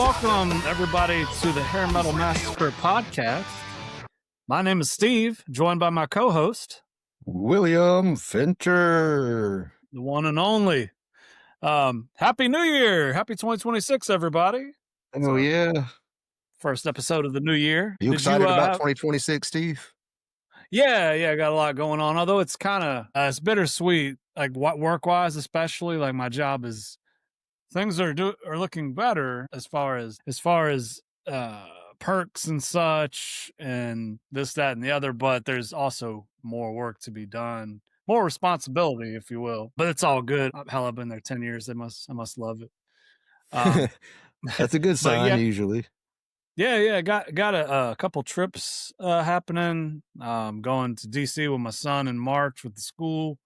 welcome everybody to the Hair Metal Massacre podcast. My name is Steve, joined by my co-host, William Fincher, the one and only. Happy New Year! Happy 2026, everybody! Oh yeah, first episode of the new year. You excited about 2026, Steve? Yeah, I got a lot going on. Although it's kind of it's bittersweet, like work-wise, especially. Like my job is things are looking better as far as perks and such, and this, that, and the other. But there's also more work to be done, more responsibility, if you will. But it's all good. Hell, I've been there 10 years. I must love it. That's a good sign, usually. Yeah. Got a couple trips happening. Going to DC with my son in March with the school.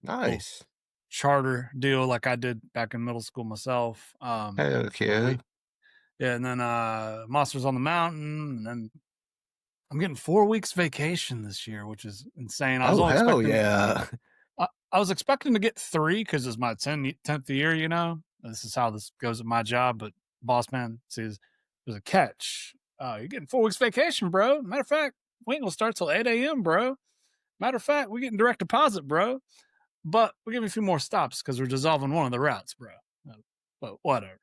Nice. Charter deal like I did back in middle school myself. Heck yeah. Yeah, and then Monsters on the Mountain, and then I'm getting 4 weeks vacation this year, which is insane. I was expecting to get 3 because it's my 10th year, you know. This is how this goes at my job, but boss man says there's a catch. You're getting 4 weeks vacation, bro. Matter of fact, we ain't gonna start till 8 a.m., bro. Matter of fact, we're getting direct deposit, bro. But we'll give you a few more stops because we're dissolving one of the routes, bro. But whatever.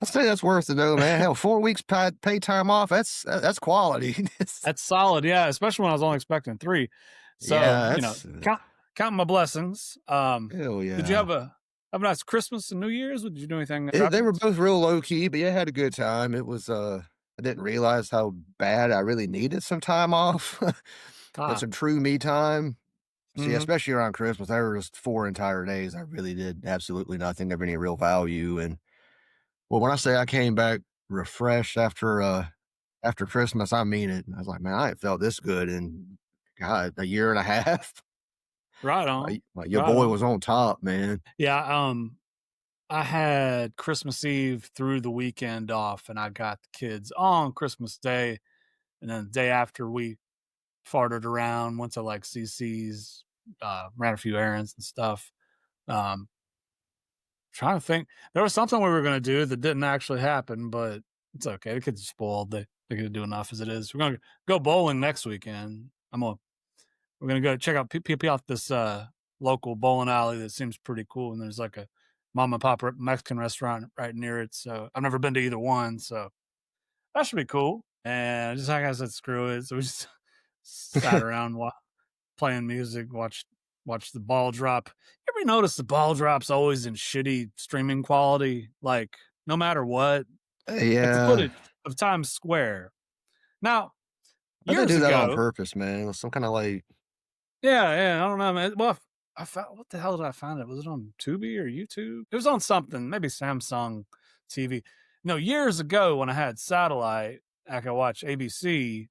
I'd say that's worth it, though, man. Hell, 4 weeks pay time off. That's quality. That's solid, yeah. Especially when I was only expecting 3. So yeah, counting my blessings. Hell yeah. Did you have a nice Christmas and New Year's? Did you do anything? They were both real low key, but yeah, I had a good time. It was I didn't realize how bad I really needed some time off. And some true me time. See, especially around Christmas, there was 4 entire days I really did absolutely nothing of any real value. And well, when I say I came back refreshed after Christmas, I mean it. I was like, man, I ain't felt this good in a year and a half. Right on. Like your boy was on top, man. Yeah. I had Christmas Eve through the weekend off, and I got the kids on Christmas Day, and then the day after we farted around, went to like CC's, ran a few errands and stuff. Trying to think, there was something we were going to do that didn't actually happen, but it's okay. The kids are spoiled. They can do enough as it is. We're going to go bowling next weekend. We're going to go check out this local bowling alley that seems pretty cool. And there's like a mom and pop Mexican restaurant right near it. So I've never been to either one. So that should be cool. And just like I said, screw it. So we just sat around playing music, watched the ball drop. You ever notice the ball drop's always in shitty streaming quality? Like, no matter what. Yeah. Like the footage of Times Square. Now, years ago, they do that on purpose, man. Some kind of like... Yeah, I don't know, man. Well, I found, what the hell did I find it? Was it on Tubi or YouTube? It was on something, maybe Samsung TV. No, years ago when I had satellite, I could watch ABC.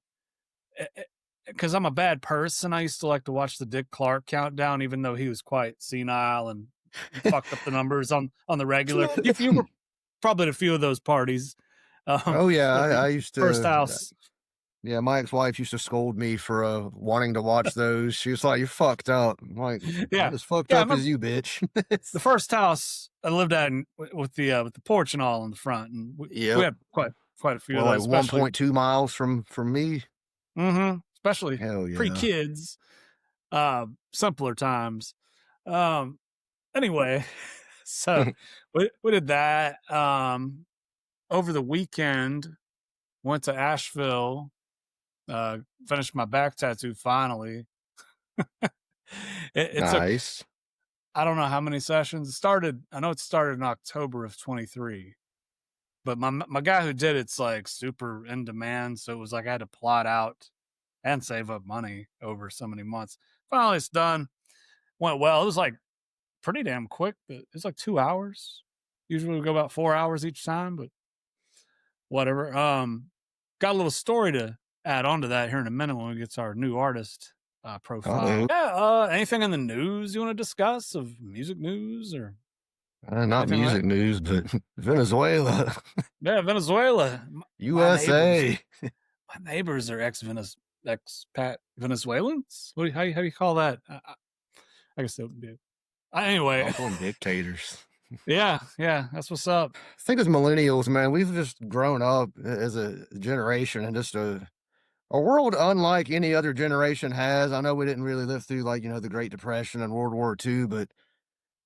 Because I'm a bad person, I used to like to watch the Dick Clark countdown, even though he was quite senile and fucked up the numbers on the regular. You were probably at a few of those parties. Oh yeah, I used to. First house. Yeah, my ex-wife used to scold me for wanting to watch those. She was like, "You're fucked up." I'm like, "Yeah, as fucked up as you, bitch." The first house I lived at with the porch and all in the front, and we had quite a few. Well, like 1.2 miles from me. Mm-hmm. Especially pre-kids, simpler times. Anyway, so we did that. Over the weekend, went to Asheville, finished my back tattoo finally. It's nice. I don't know how many sessions. I know it started in October of 23. But my guy who did it's like super in demand, so it was like I had to plot out and save up money over so many months. Finally, it's done. Went well. It was like pretty damn quick. It's like 2 hours. Usually we go about 4 hours each time, but whatever. Got a little story to add on to that here in a minute when we get to our new artist profile. Yeah. Anything in the news you want to discuss of music news or? Not music news, but Venezuela. Yeah, Venezuela. USA. My neighbors are expat Venezuelans. How do you call that? I guess that would be. Anyway, I'll call them dictators. Yeah, yeah, that's what's up. I think as millennials, man, we've just grown up as a generation and just a world unlike any other generation has. I know we didn't really live through like, the Great Depression and World War II, but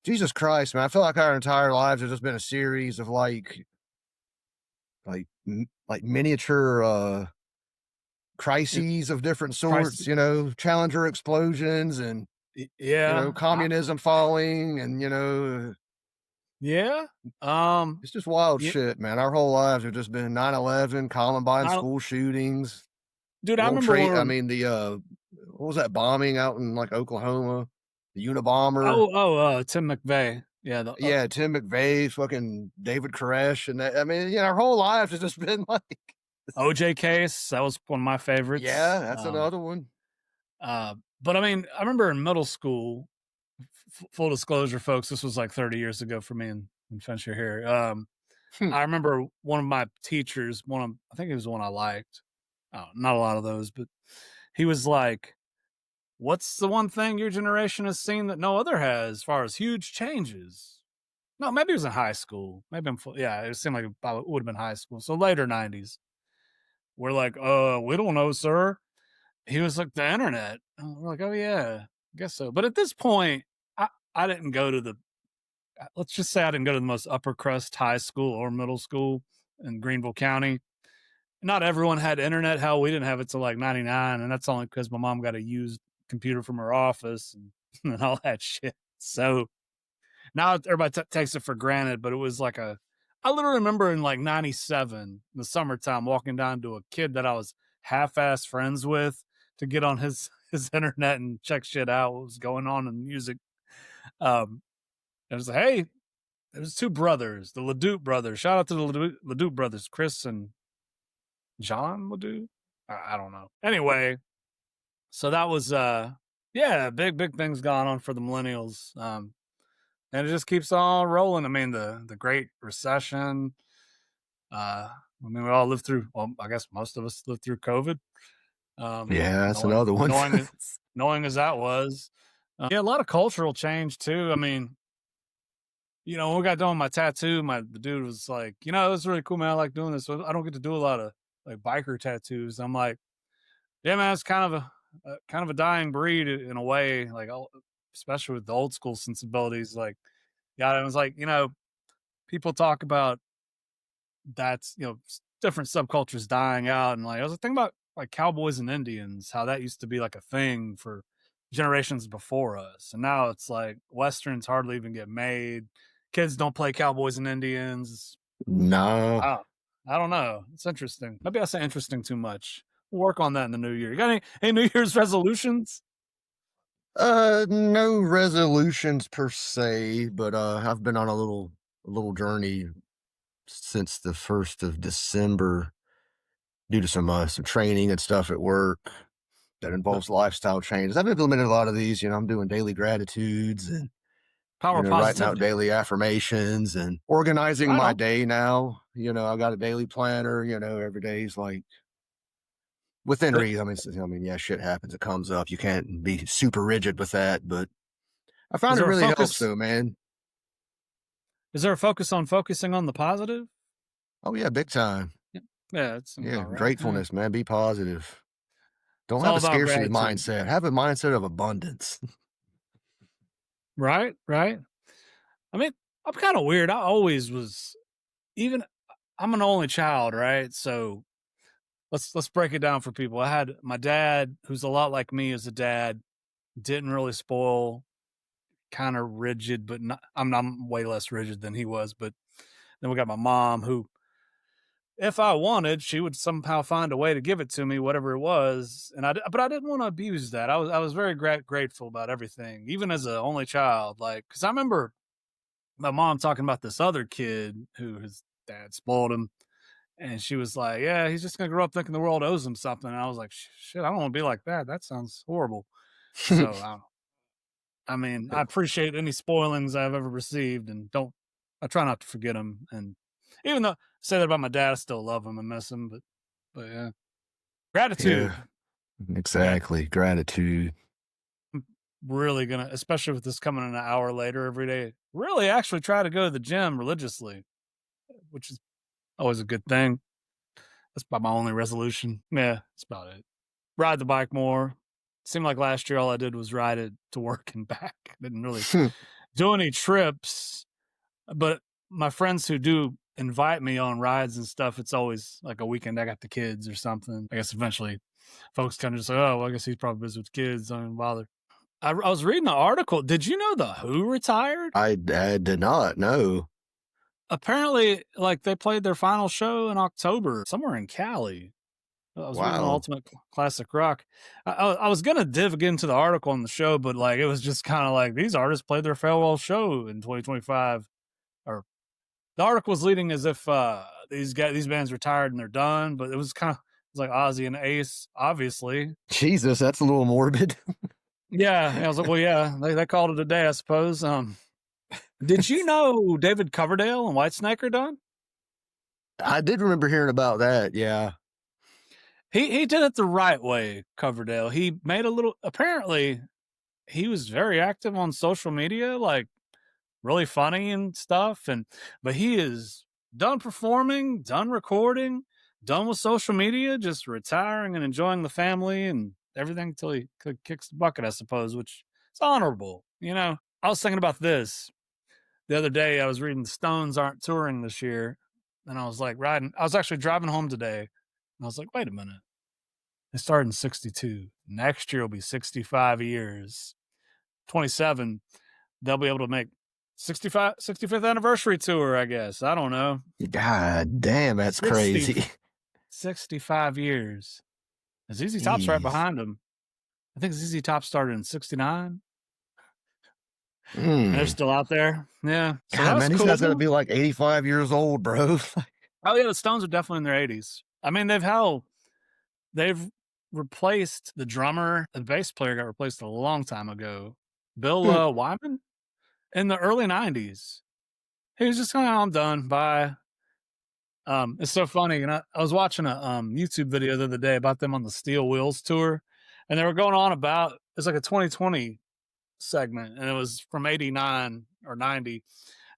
Jesus Christ, man, I feel like our entire lives have just been a series of like miniature It crises of different Christ sorts, Challenger explosions and yeah, communism falling and yeah, it's just wild yeah, shit, man. Our whole lives have just been 9/11, Columbine I don't school shootings, dude, I World remember Trade. I when mean, what was that bombing out in like Oklahoma? The Unabomber. Tim McVeigh. Yeah, Yeah, Tim McVeigh, fucking David Koresh, and that. I mean, our whole lives has just been like, OJ case, that was one of my yeah, favorites, that's another one. but, I mean, I remember in middle school, full disclosure, folks, this was, like, 30 years ago for me and Fincher here, I remember one of my teachers, I think he was the one I liked, not a lot of those, but he was like, "What's the one thing your generation has seen that no other has as far as huge changes?" No, maybe it was in high school. Maybe yeah, it seemed like it would have been high school. So later 90s. We're like, we don't know, sir. He was like, the internet. We're like, oh yeah, I guess so. But at this point, I didn't go to let's just say I didn't go to the most upper crust high school or middle school in Greenville County. Not everyone had internet. Hell, we didn't have it till like 99. And that's only because my mom got a used computer from her office and all that shit. So now everybody takes it for granted, but it was like I literally remember in like 97 in the summertime walking down to a kid that I was half-ass friends with to get on his internet and check shit out, what was going on in music. Um, it was like, hey, there's two brothers, the Ledoux brothers. Shout out to the Ledoux brothers, Chris and John Ledoux. I don't know. Anyway, so that was yeah, big things going on for the millennials. And it just keeps on rolling. I mean, the Great Recession. I mean, we all lived through. Well, I guess most of us lived through COVID. Yeah, that's Knowing another one. knowing as that was, yeah, a lot of cultural change too. I mean, when we got done with my tattoo, the dude was like, it was really cool, man. I like doing this. So I don't get to do a lot of like biker tattoos. I'm like, yeah, man, it's kind of a dying breed in a way, like especially with the old school sensibilities. Like, yeah, it was like, people talk about that's different subcultures dying out, and like I was thinking about like cowboys and Indians, how that used to be like a thing for generations before us, and now it's like westerns hardly even get made. Kids don't play cowboys and Indians. No. I don't know. It's interesting. Maybe I say interesting too much. We'll work on that in the new year. You got any New Year's resolutions? No resolutions per se, but I've been on a little journey since the 1st of December due to some training and stuff at work that The involves lifestyle changes. I've implemented a lot of these. I'm doing daily gratitudes and power of writing out positivity, daily affirmations and organizing right my on. day now. I've got a daily planner. Every day's like within But reason. I mean, yeah, shit happens. It comes up. You can't be super rigid with that, but I is found it there a really helps focus? though, man. Is there a focus on focusing on the positive? Oh yeah, big time. Yeah, yeah, it seems Yeah, about right. Yeah. gratefulness, man. Be positive. Don't It's have all a about scarcity gratitude. mindset. Have a mindset of abundance. Right, right. I mean, I'm kind of weird. I always was. Even I'm an only child, right? So let's break it down for people. I had my dad, who's a lot like me as a dad, didn't really spoil, kind of rigid, but not. I'm way less rigid than he was. But then we got my mom, who, if I wanted, she would somehow find a way to give it to me, whatever it was. But I didn't want to abuse that. I was very grateful about everything, even as a only child. Like, because I remember my mom talking about this other kid who his dad spoiled him, and she was like, "Yeah, he's just gonna grow up thinking the world owes him something." And I was like, "Shit, I don't want to be like that. That sounds horrible." So, I mean, I appreciate any spoilings I've ever received, and don't. I try not to forget them. And even though I say that about my dad, I still love him and miss him. But yeah, Yeah, gratitude. Grat. exactly. Gratitude. really gonna, especially with this coming an hour later every day, really actually try to go to the gym religiously, which is always a good thing. That's about my only resolution. Yeah, that's about it. Ride the bike more. Seemed like last year all I did was ride it to work and back. Didn't really do any trips, but my friends who do invite me on rides and stuff, it's always like a weekend I got the kids or something. I guess eventually folks kind of just like, oh, well, I guess he's probably busy with kids. Don't even bother. I was reading an article. Did you know the Who retired? I did not know. Apparently, like they played their final show in October somewhere in Cali. I was reading Wow. Ultimate Classic Rock. I was gonna dig into the article on the show, but like it was just kind of like these artists played their farewell show in 2025. Or the article was leading as if these bands retired and they're done, but it was kind of like Ozzy and Ace, obviously. Jesus, that's a little morbid. Yeah, I was like, well, yeah, they called it a day, I suppose. Did you know David Coverdale and Whitesnake are done? I did remember hearing about that. Yeah. He did it the right way, Coverdale. He made a little. Apparently, he was very active on social media, like really funny and stuff. But he is done performing, done recording, done with social media, just retiring and enjoying the family and everything until he kicks the bucket, I suppose, which is honorable. You know, I was thinking about this the other day. I was reading the Stones aren't touring this year, and I was like riding. I was actually driving home today, and I was like, wait a minute. They started in 62. Next year will be 65 years. 27, they'll be able to make 65th anniversary tour, I guess. I don't know. God damn, that's 60, crazy. 65 years. ZZ Top's right Jeez. behind them. I think ZZ Top started in 69, and they're Mm. still out there. Yeah. So God, that's man, these guys got to cool. be like 85 years old, bro. Oh, yeah, the Stones are definitely in their 80s. I mean, they've replaced the drummer. The bass player got replaced a long time ago. Bill Wyman in the early 90s. He was just kind of, I'm done. Bye. It's so funny. And I was watching a YouTube video the other day about them on the Steel Wheels tour, and they were going on about it's like a 2020 segment, and it was from 89 or 90.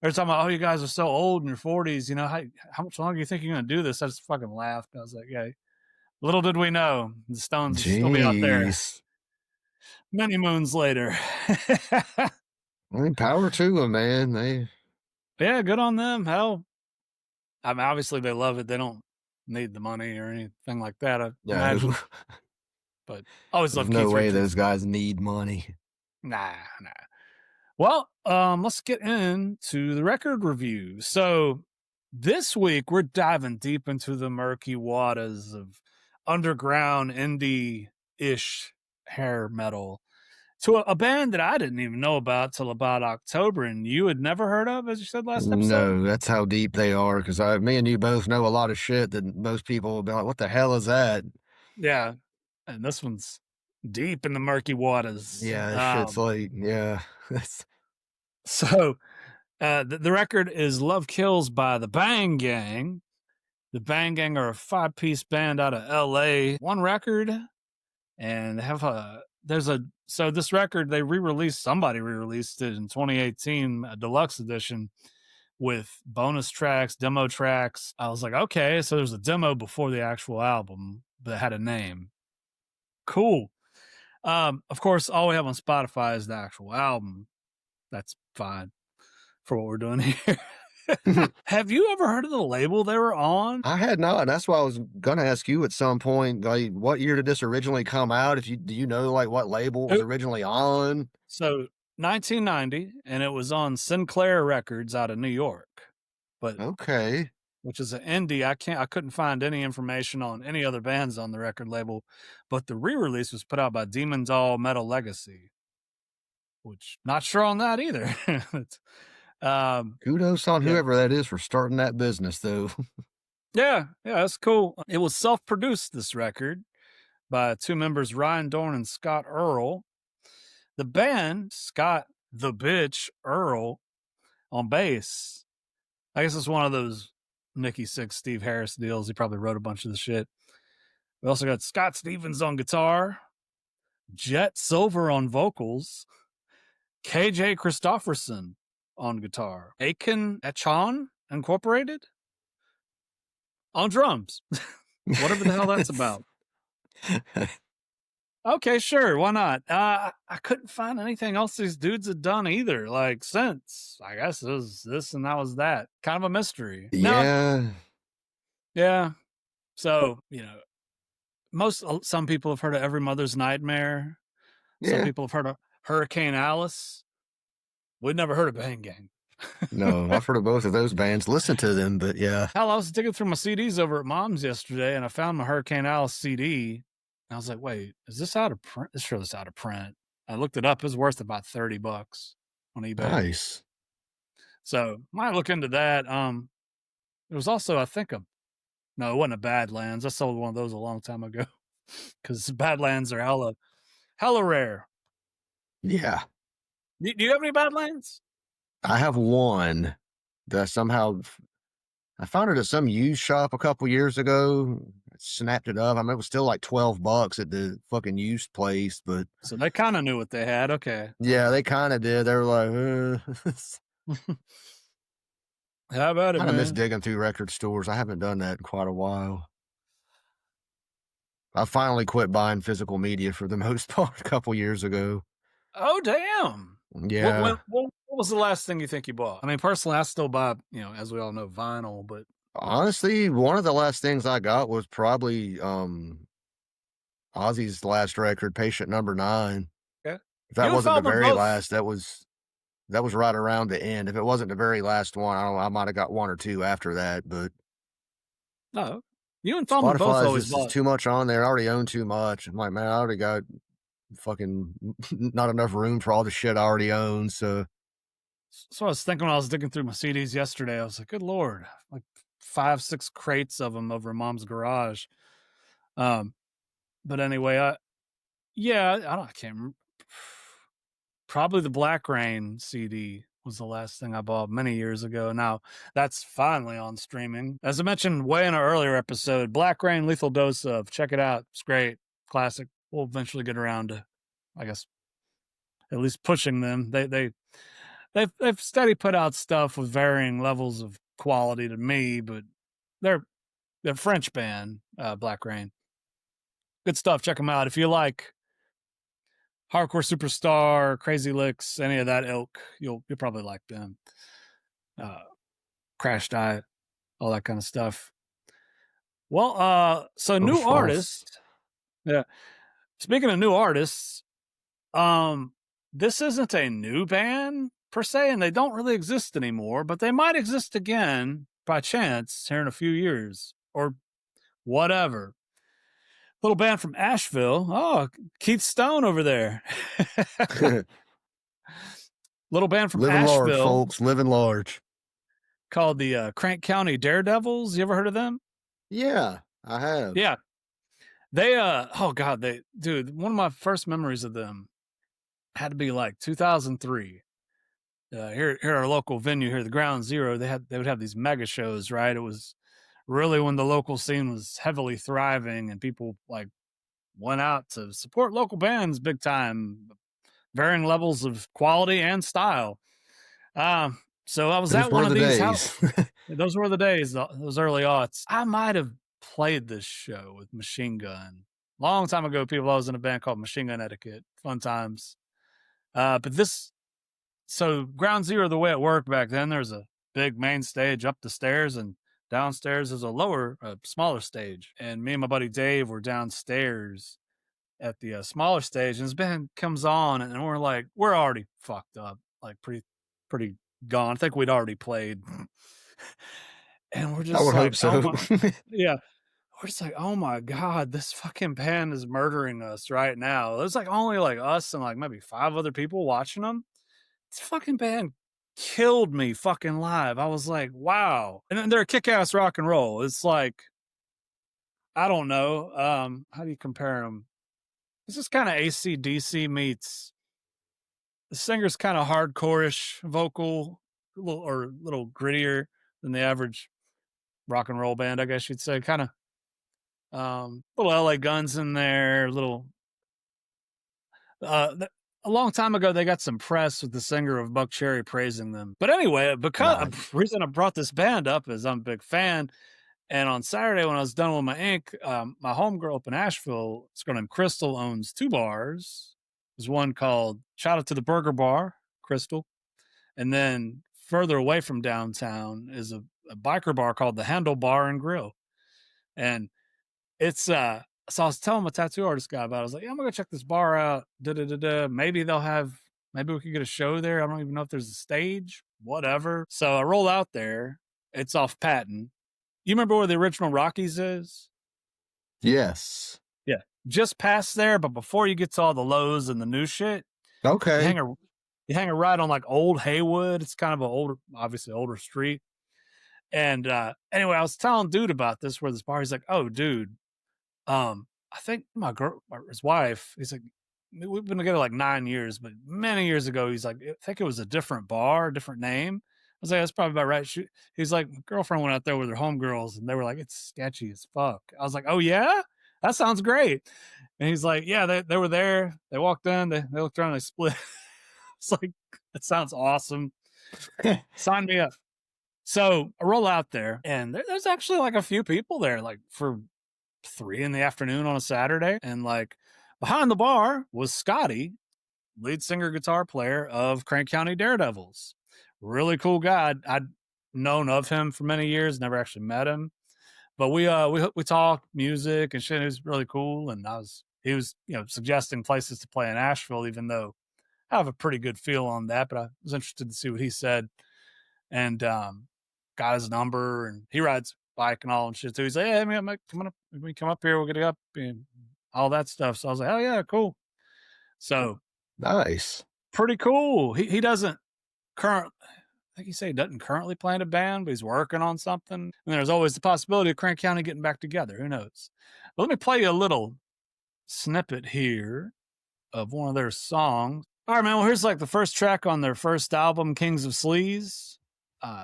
They were talking about, oh, you guys are so old in your 40s. You know, how much longer do you think you're going to do this? I just fucking laughed. I was like, yeah, little did we know the Stones will still be out there Jeez. many moons later. I mean, power to them, man. They, Yeah, good on them. Hell, I mean, obviously they love it. They don't need the money or anything like that, I no, imagine. But I always there's love no Keith way Richards. those guys need money. Nah, nah. Well, let's get into the record review. So this week we're diving deep into the murky waters of underground indie-ish hair metal to a band that I didn't even know about till about October, and you had never heard of, as you said last episode. No, that's how deep they are. Because me and you both know a lot of shit that most people will be like, "What the hell is that?" Yeah, and this one's deep in the murky waters. Yeah, that shit's like, yeah, that's So the record is Love Kills by the Bang Gang. The Bang Gang are a 5-piece band out of LA. One record, and they have so this record somebody re-released it in 2018, a deluxe edition with bonus tracks, demo tracks. I was like, okay, so there's a demo before the actual album that had a name. Cool. Of course, all we have on Spotify is the actual album. That's fine for what we're doing here. Have you ever heard of the label they were on? I had not. That's why I was gonna ask you at some point, like, what year did this originally come out? If you do you know like what label it was It- originally on? So 1990, and it was on Sinclair Records out of New York, but Okay. which is an indie. I couldn't find any information on any other bands on the record label, but the re-release was put out by Demon Doll Metal Legacy, which not sure on that either. um, Kudos on yeah, whoever that is for starting that business, though. yeah, that's cool. It was self-produced, this record, by two members, Ryan Dorn and Scott Earl. The band, Scott the Bitch Earl on bass. I guess it's one of those Nikki Sixx, Steve Harris deals. He probably wrote a bunch of the shit. We also got Scott Stevens on guitar, Jet Silver on vocals, KJ Christofferson on guitar, Aiken Echon Incorporated on drums. Whatever the hell that's about. Okay, sure, why not? I couldn't find anything else these dudes had done either. Like since I guess it was this and that was that. Kind of a mystery. No, Yeah. yeah. So some people have heard of Every Mother's Nightmare. Some Yeah. people have heard of Hurricane Alice. We'd never heard of Bang Gang. No, I've heard of both of those bands, listened to them, but yeah. Hell, I was digging through my CDs over at Mom's yesterday, and I found my Hurricane Alice CD. And I was like, "Wait, is this out of print? This sure is out of print." I looked it up; it was worth about $30 on eBay. Nice. So might look into that. There was also, I think, no, it wasn't a Badlands. I sold one of those a long time ago because Badlands are hella rare. Yeah. Do you have any Badlands? I have one that I found it at some used shop a couple years ago. I snapped it up. I mean, it was still like $12 at the fucking used place, but So they kind of knew what they had. Okay. yeah, they kind of did. They were like, How about it, kind of miss man? digging through record stores. I haven't done that in quite a while. I finally quit buying physical media for the most part a couple years ago. Oh, damn. Yeah. What was the last thing you think you bought? I mean, personally, I still buy, as we all know, vinyl, but Honestly, one of the last things I got was probably Ozzy's last record, Patient Number 9. yeah. If that You and wasn't the Feldman very both. last, that was right around the end. If it wasn't the very last one, I don't know, I might have got one or two after that, but No, you and Feldman both Spotify is always just is bought. too much on there. I already own too much. I'm like, man, I already got fucking not enough room for all the shit I already own. So So I was thinking when I was digging through my CDs yesterday, I was like, good Lord, like 5, 6 crates of them over in Mom's garage. Um, but anyway, I can't remember. Probably the Black Rain CD was the last thing I bought many years ago. Now that's finally on streaming. As I mentioned way in an earlier episode, Black Rain Lethal Dose of. Check it out. It's great. Classic. We'll eventually get around to, I guess, at least pushing them. They've steady put out stuff with varying levels of quality to me, but they're French band, Black Rain. Good stuff. Check them out. If you like Hardcore Superstar, Crazy Licks, any of that ilk, you'll probably like them. Uh, Crash Diet, all that kind of stuff. Well, so oh new false. artists. Yeah. Speaking of new artists, um, this isn't a new band per se, and they don't really exist anymore, but they might exist again by chance here in a few years or whatever. Little band from Asheville. Oh, Keith Stone over there. Little band from Living large, Asheville folks. Living large. called the Crank County Daredevils. You ever heard of them? Yeah, I have. Yeah. They oh god, dude, one of my first memories of them had to be like 2003. Here at our local venue here, the Ground Zero, they would have these mega shows, right? It was really when the local scene was heavily thriving and people like went out to support local bands big time, varying levels of quality and style. So I was Those at one were of the these. days. Those were the days, those early aughts. I might have played this show with Machine Gun. Long time ago, people, I was in a band called Machine Gun Etiquette. Fun times. So Ground Zero, the way it worked back then, there's a big main stage up the stairs, and downstairs is a smaller stage. And me and my buddy Dave were downstairs at the smaller stage, and this band comes on, and we're already fucked up, like pretty gone. I think we'd already played. And we're I just would hope like, oh so. my, yeah. We're just like, oh my God, this fucking band is murdering us right now. There's like only like us and like maybe 5 other people watching them. This fucking band killed me fucking live. I was like, wow. And then they're kick ass rock and roll. It's like, I don't know. How do you compare them? It's just kind of AC/DC meets the singer's kind of hardcore-ish vocal, a little grittier than the average rock and roll band, I guess you'd say. Kind of little LA Guns in there, little th a long time ago, they got some press with the singer of Buck Cherry praising them. But anyway, because Nice. reason I brought this band up is I'm a big fan, and on Saturday when I was done with my ink, my homegirl up in Asheville, this girl named Crystal, owns 2 bars. There's one called shout out to the Burger Bar, Crystal, and then further away from downtown is a biker bar called the Handle Bar and Grill. And it's so I was telling my tattoo artist guy about it. I was like, yeah, I'm gonna go check this bar out. Da, da, da, da. Maybe we could get a show there. I don't even know if there's a stage, whatever. So I roll out there. It's off Patton. You remember where the original Rockies is? Yes. Yeah. Just past there, but before you get to all the Lowe's and the new shit, you Okay. hang a you hang a ride on like Old Haywood. It's kind of an older, obviously older street. And anyway, I was telling dude about this where this bar. He's like, "Oh, dude, I think his wife. He's like, we've been together like 9 years, but many years ago, he's like, I think it was a different bar, different name." I was like, "That's probably about right." He's like, "My girlfriend went out there with her homegirls, and they were like, it's sketchy as fuck." I was like, "Oh yeah, that sounds great." And he's like, "Yeah, they were there. They walked in, they looked around, they split." It's like, that sounds awesome. Sign me up. So I roll out there, and there's actually like a few people there, like for 3 in the afternoon on a Saturday. And like behind the bar was Scotty, lead singer, guitar player of Crank County Daredevils. Really cool guy. I'd known of him for many years, never actually met him, but we talked music and shit. It was really cool, and he was suggesting places to play in Asheville, even though I have a pretty good feel on that. But I was interested to see what he said, and got his number, and he rides bike and all and shit too. He's like, "Hey, man, we come up here, we'll get it up and all that stuff." So I was like, "Oh yeah, cool." So Nice. pretty cool. He doesn't current. I think he said he doesn't currently play in a band, but he's working on something. And there's always the possibility of Crank County getting back together. Who knows? But let me play you a little snippet here of one of their songs. All right, man. Well, here's like the first track on their first album, Kings of Sleaze.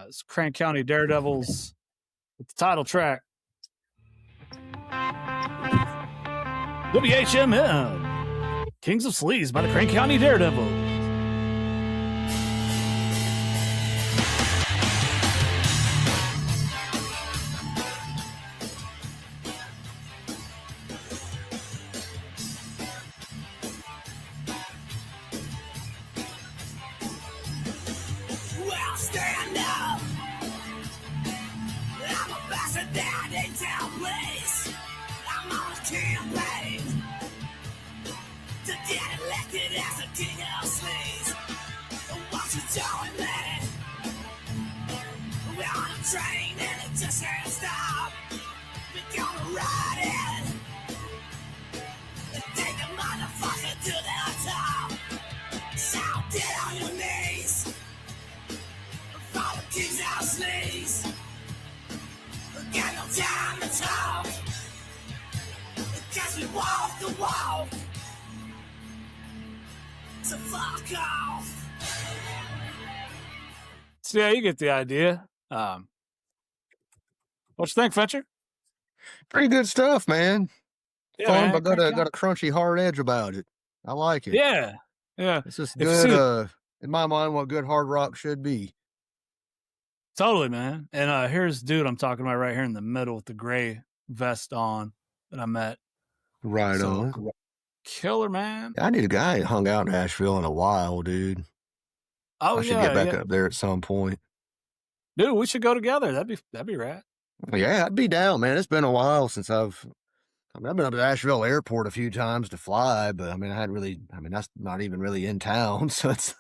It's Crank County Daredevils with the title track, WHML, Kings of Sleaze by the Crank County Daredevils. Well, stand up. I'm a bastard down in town, place. I'm on a campaign to get elected as a king of sleaze. What you doing, man? We're on a train and it just can't stop. We're gonna ride it and take a motherfucker to the top. So get on your knees. Follow kings out sleaze. Got no time to talk. Cause we walk the walk. So fuck off. So yeah, you get the idea. What you think, Fincher? Pretty good stuff, man. Yeah, Fun, man. but got a crunchy hard edge about it. I like it. Yeah, yeah. This is If you good, see it, in my mind, what good hard rock should be. totally, man. And here's dude I'm talking about right here in the middle with the gray vest on that I met. Right So on. killer, man. I need a guy that hung out in Asheville in a while, dude. Oh I should get yeah, back yeah. up there at some point. Dude, we should go together. That'd be rad. Yeah, I'd be down, man. It's been a while since I've been up to Asheville Airport a few times to fly, but I mean, that's not even really in town. So it's,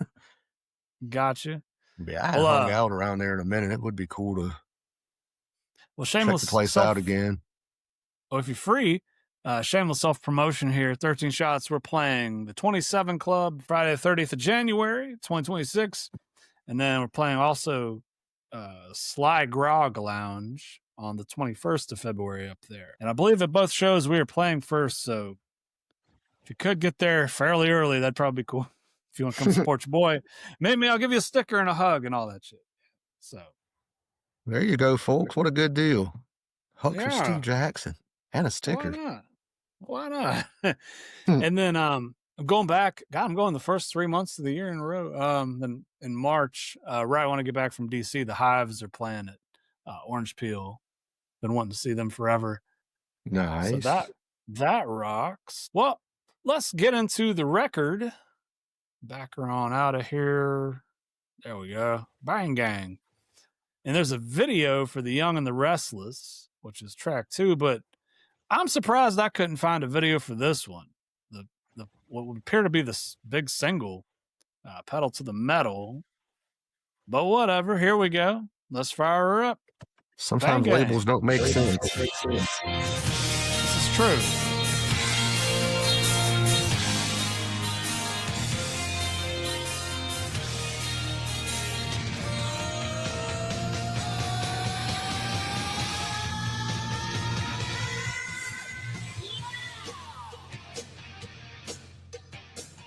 Gotcha. yeah, I hadn't Well, hung out around there in a minute. It would be cool to check the shameless place self. out again. Well, if you're free, shameless self promotion here. 13 Shots. We're playing the 27 Club Friday, the 30th of January, 2026, and then we're playing also Sly Grog Lounge on the 21st of February up there. And I believe at both shows we are playing first, so if you could get there fairly early, that'd probably be cool. If you want to come support your boy, maybe I'll give you a sticker and a hug and all that shit. So There you go, folks. What a good deal. Hug for yeah, Steve Jackson and a why sticker. not? Why not? Hmm. And then I'm going back. God, I'm going the first 3 months of the year in a row. Then in March, right when I get back from DC, the Hives are playing at Orange Peel. Been wanting to see them forever. So Nice. that rocks. Well, let's get into the record. Back her on out of here. There we go. Bang Gang. And there's a video for The Young and the Restless, which is track 2, but I'm surprised I couldn't find a video for this one. The what would appear to be this big single, Pedal to the Metal. But whatever, here we go. Let's fire her up. Bang Sometimes Gang. labels don't make sense. This is true.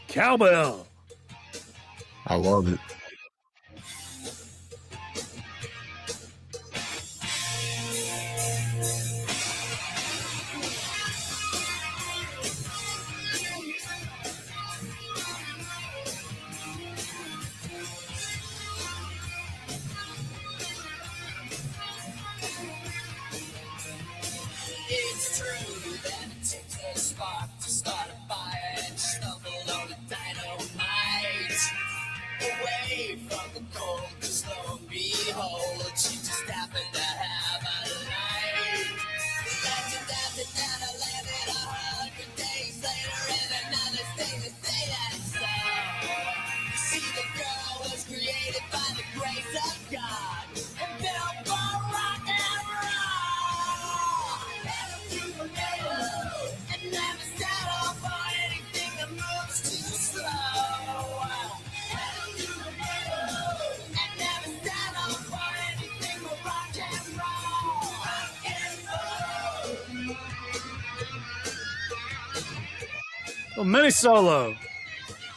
Cowbell. I love it. It's true that it takes a spark to start a fire and stumbled on the dynamite. Away from the cold, 'cause lo and behold, she just happened to have a light. Then I landed 100 days later in another state to say that so. See, the girl was created by the grace of God and built for rock and roll. Pedal to the metal and never settle for anything that moves too slow. Pedal to the metal and never settle for anything but rock and roll. Rock and roll. A mini solo.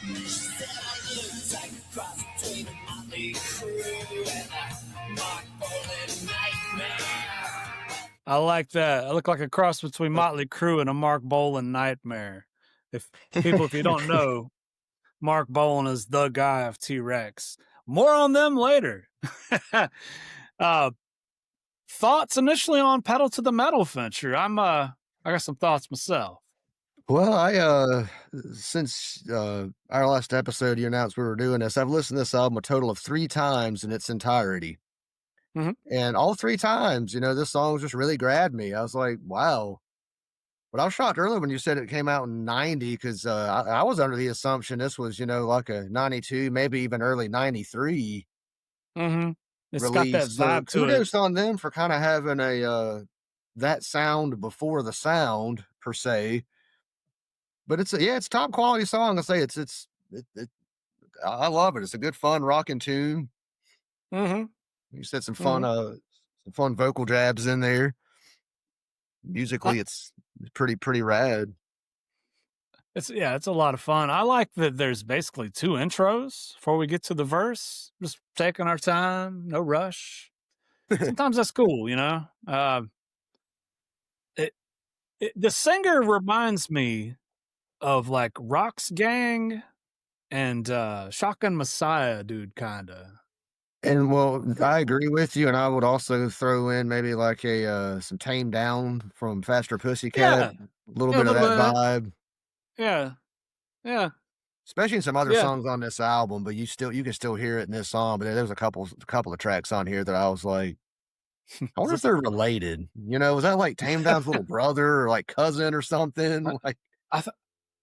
She said I looked like a cross between a motley crew and a Mark Bolan nightmare. I like that. I look like a cross between Motley Crue and a Mark Bolan nightmare. If you don't know, Mark Bolan is the guy of T-Rex. More on them later. Thoughts initially on Pedal to the Metal, Fincher? I got some thoughts myself. Well, since our last episode, you announced we were doing this, I've listened to this album a total of 3 times in its entirety. Mhm. And all 3 times, this song just really grabbed me. I was like, wow. But I was shocked earlier when you said it came out in 90, because I was under the assumption this was, like a 92, maybe even early 93 Mm-hmm. It's got that release. So vibe to it. kudos on them for kind of having that sound before the sound, per se. But it's top quality song. I say I love it. It's a good, fun, rocking tune. Mm-hmm. You said some fun vocal jabs in there. Musically, it's pretty rad. It's a lot of fun. I like that there's basically 2 intros before we get to the verse. Just taking our time, no rush. Sometimes that's cool, the singer reminds me of like Rock's Gang and Shotgun Messiah, dude, kinda. And well, I agree with you, and I would also throw in maybe like some Tame Down from Faster Pussycat, Yeah. a little Yeah, a bit of little that bit of that. vibe. Yeah. Yeah. Especially in some other Yeah. songs on this album, but you can still hear it in this song. But there's a couple of tracks on here that I was like, I wonder if they're related. Was that like Tame Down's little brother or like cousin or something? Like,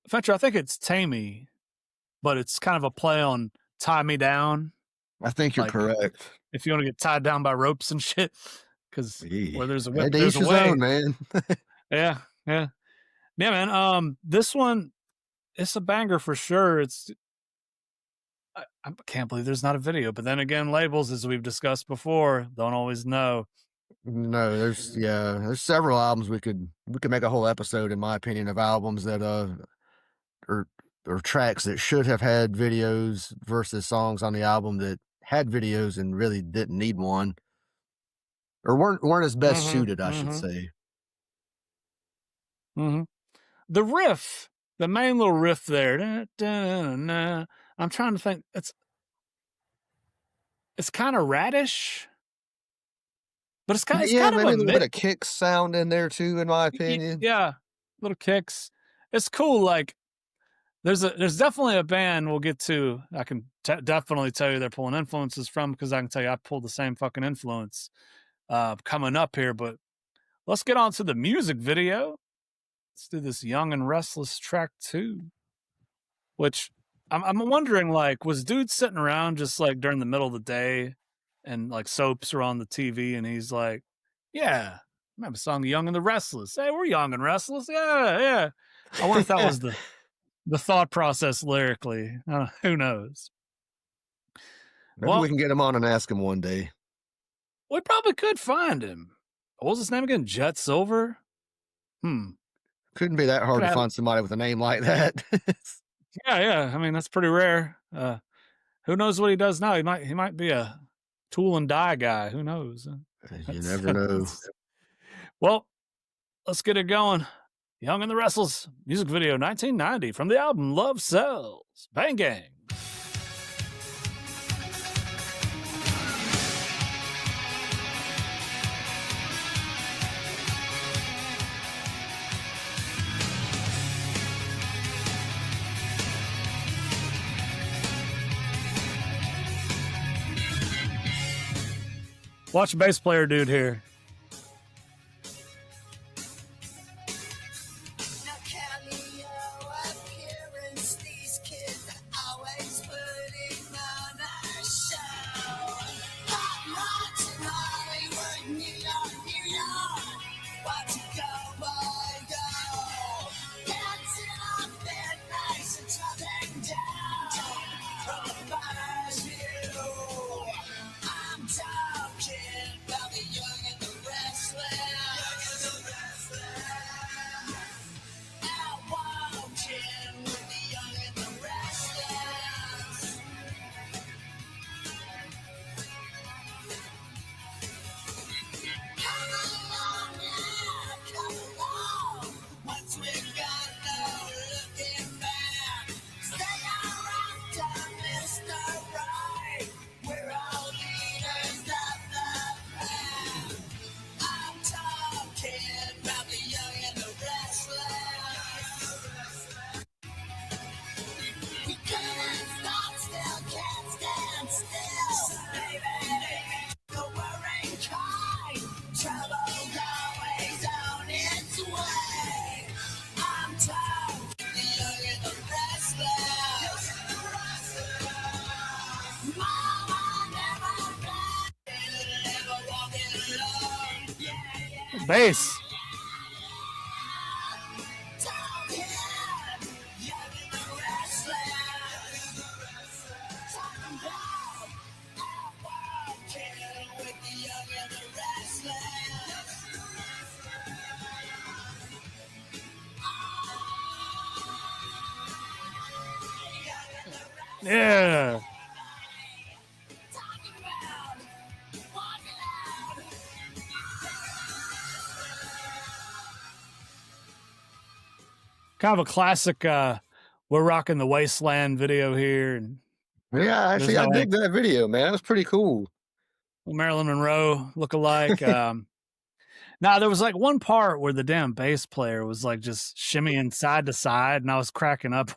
Fincher, I think it's Tammy, but it's kind of a play on Tie Me Down. I think you're Like, correct. if you want to get tied down by ropes and shit, because where there's a whip, Hey, there's a his way. own, man. Yeah, man. This one, it's a banger for sure. I can't believe there's not a video, but then again, labels, as we've discussed before, don't always know. No, there's several albums we could make a whole episode, in my opinion, of albums that or tracks that should have had videos versus songs on the album that had videos and really didn't need one, or weren't as best suited, I should say. The riff the main little riff there. Da, da, da, I'm trying to think. It's kind of radish, but it's kind Yeah, of maybe a a little bit mix. of kick sound in there too, in my opinion. Yeah, little kicks. It's cool. Like there's definitely a band we'll get to. I can definitely tell you they're pulling influences from, because I can tell you I pulled the same fucking influence coming up here. But let's get on to the music video. Let's do this Young and Restless track 2, which I'm wondering, like, was dude sitting around just like during the middle of the day and like soaps are on the TV and he's like, yeah, I have a song Young and the Restless. Hey, we're young and restless. Yeah, yeah. I wonder if that was the thought process lyrically. Who knows? Maybe we Well, can get him on and ask him one day. we probably could find him. What was his name again? Jet Silver? Couldn't be that hard to find somebody with a name like that. Yeah. I mean, that's pretty rare. Who knows what he does now? He might be a tool and die guy. Who knows? You never know. Well, let's get it going. Young and the Restless music video 1990 from the album Love Sells. Bang Gang. Watch a bass player dude here. Bass. Yeah. Kind of a classic We're Rocking the Wasteland video here. And yeah, actually, I dig that video, man. It's pretty cool. Marilyn Monroe look-alike. Now, there was like one part where the damn bass player was like just shimmying side to side, and I was cracking up.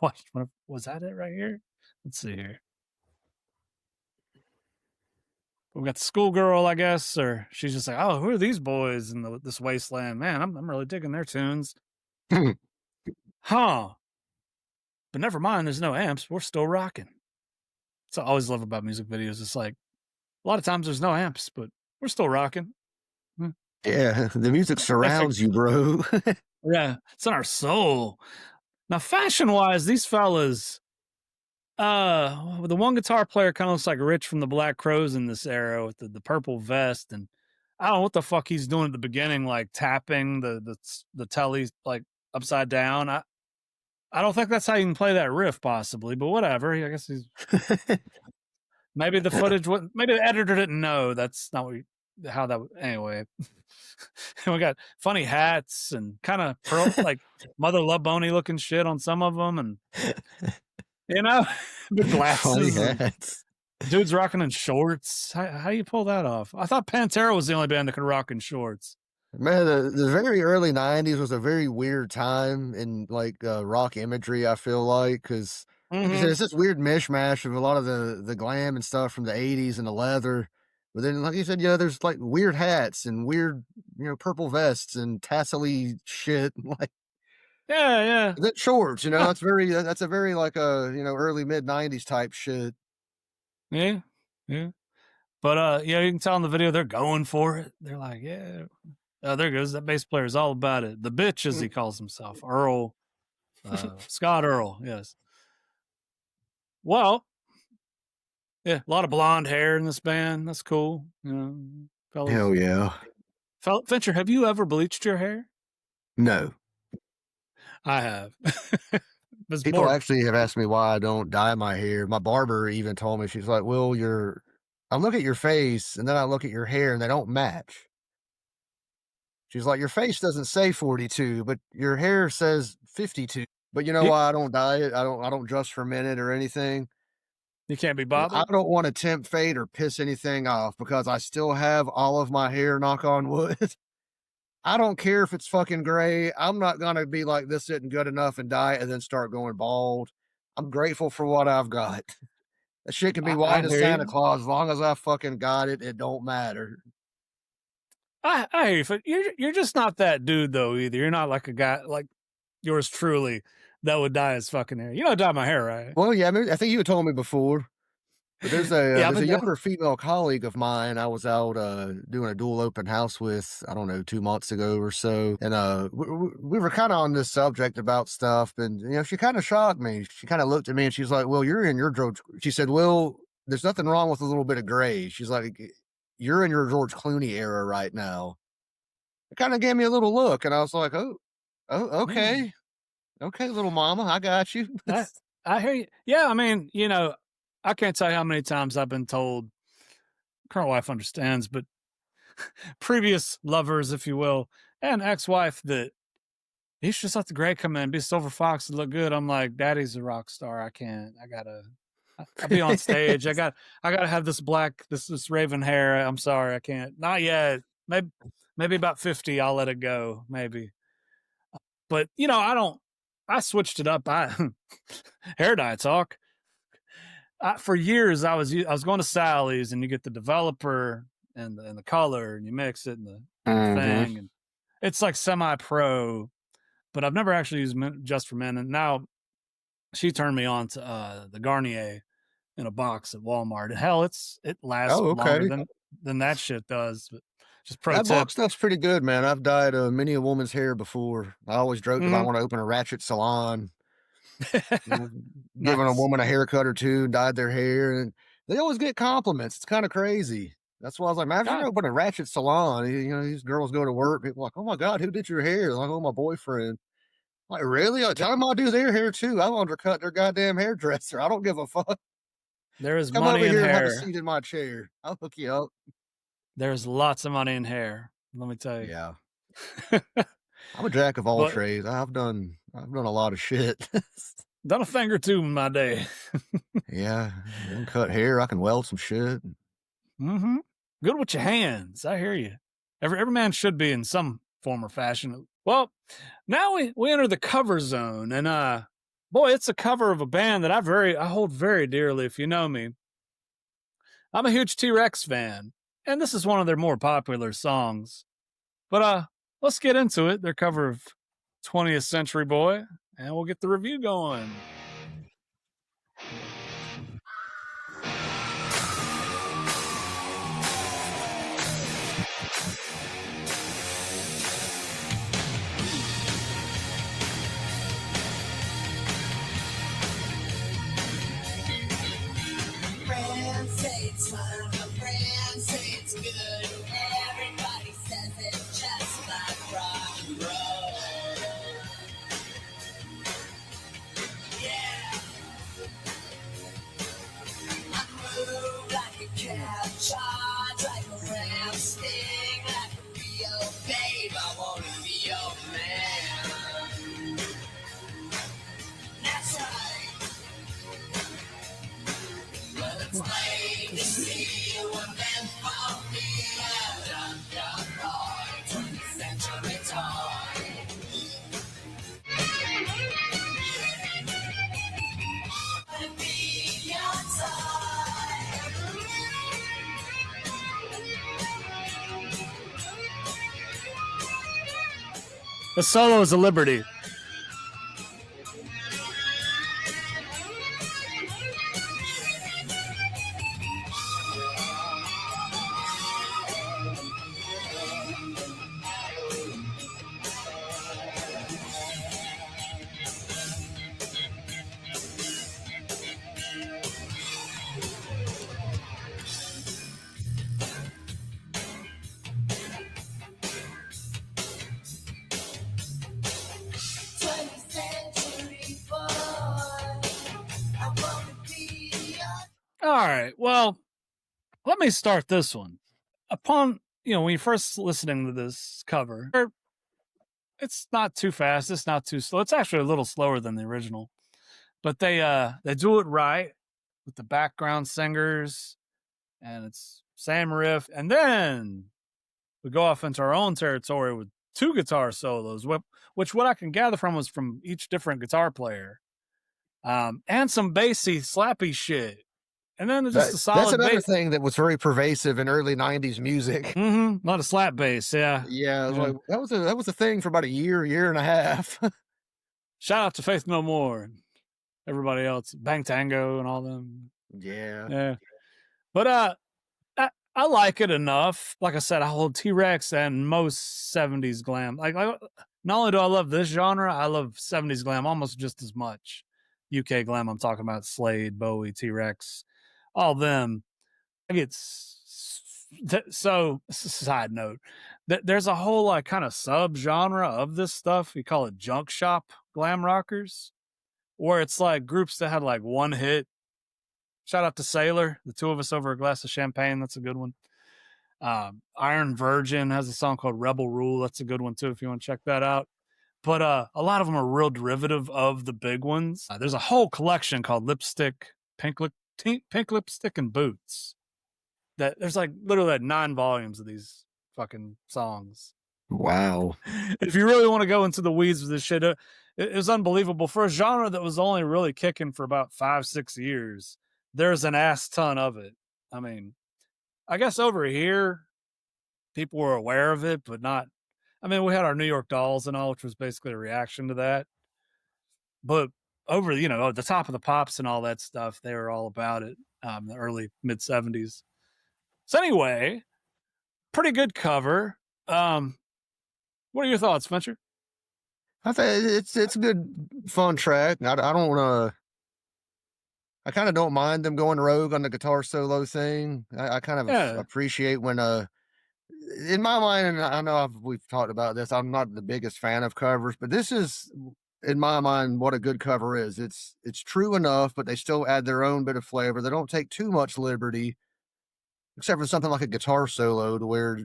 Was that it right here? Let's see here. We got the schoolgirl, I guess, or she's just like, oh, who are these boys in this wasteland? Man, I'm really digging their tunes. Huh. But never mind, there's no amps. We're still rocking. So I always love about music videos. It's like, a lot of times there's no amps, but we're still rocking. Yeah, the music surrounds you, bro. Yeah, it's in our soul. Now, fashion-wise, these fellas, the one guitar player kind of looks like Rich from the Black Crowes in this era with the purple vest, and I don't know what the fuck he's doing at the beginning, like tapping the telly like upside down. I don't think that's how you can play that riff, possibly, but whatever. I guess he's maybe the footage. Maybe the editor didn't know that's not what how that anyway. We got funny hats and kind of pearl like Mother Love Boney looking shit on some of them, and the Funny glasses and hats. dudes rocking in shorts. How you pull that off? I thought Pantera was the only band that could rock in shorts. Man, the very early 90s was a very weird time in, like, rock imagery, I feel because like you said, it's this weird mishmash of a lot of the glam and stuff from the '80s and the leather, but then, like you said, there's, like, weird hats and weird, purple vests and tassel-y shit, like Yeah. the shorts, Huh. that's a very, like, early mid-90s type shit. Yeah. But you can tell in the video they're going for it. They're like, yeah. Oh, there goes that bass player is all about it. The bitch, as he calls himself, Earl, Scott Earl. Yes. Well, yeah, a lot of blonde hair in this band. That's cool. Fellas. Hell yeah. Fincher, have you ever bleached your hair? No. I have. It's People more. actually have asked me why I don't dye my hair. My barber even told me, she's like, "Well, I look at your face and then I look at your hair and they don't match." She's like, "Your face doesn't say 42, but your hair says 52." But you know You, why I don't dye it? I don't just ferment it or anything. you can't be 'Cause I bothered. don't want to tempt fate or piss anything off because I still have all of my hair, knock on wood. I don't care if it's fucking gray. I'm not gonna be like, "This isn't good enough," and dye it and then start going bald. I'm grateful for what I've got. That shit can be I white as hear Santa you. Claus. As long as I fucking got it, it don't matter. I hear you. But you're just not that dude though either. You're not like a guy like yours truly that would dye his fucking hair. You know, dye my hair, right? Well, yeah, I think you had told me before, but Yeah, I've there's a been. younger female colleague of mine I was out, doing a dual open house with, I don't know, 2 months ago or so, and, we were kinda on this subject about stuff, and, she kinda shocked me. She kinda looked at me and she's like, "Well, you're in your George," she said, "Well, there's nothing wrong with a little bit of gray." She's like, "You're in your George Clooney era right now." It kinda gave me a little look, and I was like, "Oh, Mm, okay. Okay, little mama, I got you." I I hear you. Yeah, I mean, I can't tell you how many times I've been told. Current wife understands, but previous lovers, if you will, and ex-wife that you should just let the gray come in, be Silver Fox and look good. I'm like, Daddy's a rock star. I can't. I'll be on stage. I gotta have this black, this raven hair. I'm sorry, I can't. Not yet. Maybe about 50, I'll let it go. Maybe. But I switched it up. Hair dye talk. For years I was going to Sally's and you get the developer and the color and you mix it and the Mhm. thing and it's like semi-pro, but I've never actually used Just for Men. And now she turned me on to the Garnier in a box at Walmart. And hell, it lasts Oh, longer okay. than that shit does. But just pro That tip. box stuff's pretty good, man. I've dyed, many a woman's hair before. I always joked about Mm-hmm. wanna open a ratchet salon, you know, giving a Nice. woman a haircut or 2, dyed their hair, and they always get compliments. It's kinda crazy. That's why I was like, "Man, if you're God, gonna open a ratchet salon," these girls go to work, people are like, "Oh my god, who did your hair?" They're like, "Oh, my boyfriend." I'm like, "Really? th- Tell them 'em I'll do their hair too. I'll undercut their goddamn hairdresser. I don't give a fuck. there is Come over money in here and have a hair. seat in my chair. I'll hook you up." There's lots of money in hair. Let me tell you. Yeah. I'm a jack of all But trades. I've done a lot of shit. done a thing or two in my day. Yeah, I can cut hair, I can weld some shit. Mm-hmm. Good with your hands. I hear you. Every man should be in some form or fashion. Well, now we enter the cover zone, and boy, it's a cover of a band that I hold very dearly. If you know me, I'm a huge T-Rex fan, and this is one of their more popular songs. But let's get into it. Their cover of 20th Century Boy, and we'll get the review going. Friends say it's fun, my friends say it's good. Everybody says it's just like rock and roll. Yeah, The solo is a liberty. All right. Well, let me start this one. Upon, when you're first listening to this cover, it's not too fast. It's not too slow. It's actually a little slower than the original, but they do it right with the background singers, and it's same riff, and then we go off into our own territory with two guitar solos, which what I can gather from was from each different guitar player, and some bassy, slappy shit. And then just a solid. That's another thing that was very pervasive in early '90s music. Mm-hmm. A lot of slap bass, yeah. Yeah, like, that was a thing for about a year and a half. Shout out to Faith No More and everybody else, Bang Tango and all them. Yeah. But I like it enough. Like I said, I hold T-Rex and most 70s glam. Like not only do I love this genre, I love 70s glam almost just as much. UK glam, I'm talking about Slade, Bowie, T-Rex, all them. So side note, there's a whole like kind of sub-genre of this stuff. We call it junk shop glam rockers, where it's like groups that had like one hit. Shout out to Sailor, the two of us over a glass of champagne. That's a good one. Iron Virgin has a song called Rebel Rule. That's a good one too, if you want to check that out. But a lot of them are real derivative of the big ones. There's a whole collection called Lipstick, Pink Lipstick and Boots. That there's like literally like 9 volumes of these fucking songs. Wow. If you really want to go into the weeds with this shit, it was unbelievable. For a genre that was only really kicking for about 5-6 years, there's an ass ton of it. I mean, I guess over here, people were aware of it, but not. I mean, we had our New York Dolls and all, which was basically a reaction to that. But over, the top of the pops and all that stuff, they were all about it. The early mid 70s. So anyway, pretty good cover. What are your thoughts, Fincher? I think it's a good, fun track. I don't I kind of don't mind them going rogue on the guitar solo thing. I kind of appreciate when, in my mind, and I know we've talked about this, I'm not the biggest fan of covers, but this is, in my mind, what a good cover is. It's true enough, but they still add their own bit of flavor. They don't take too much liberty, except for something like a guitar solo, to where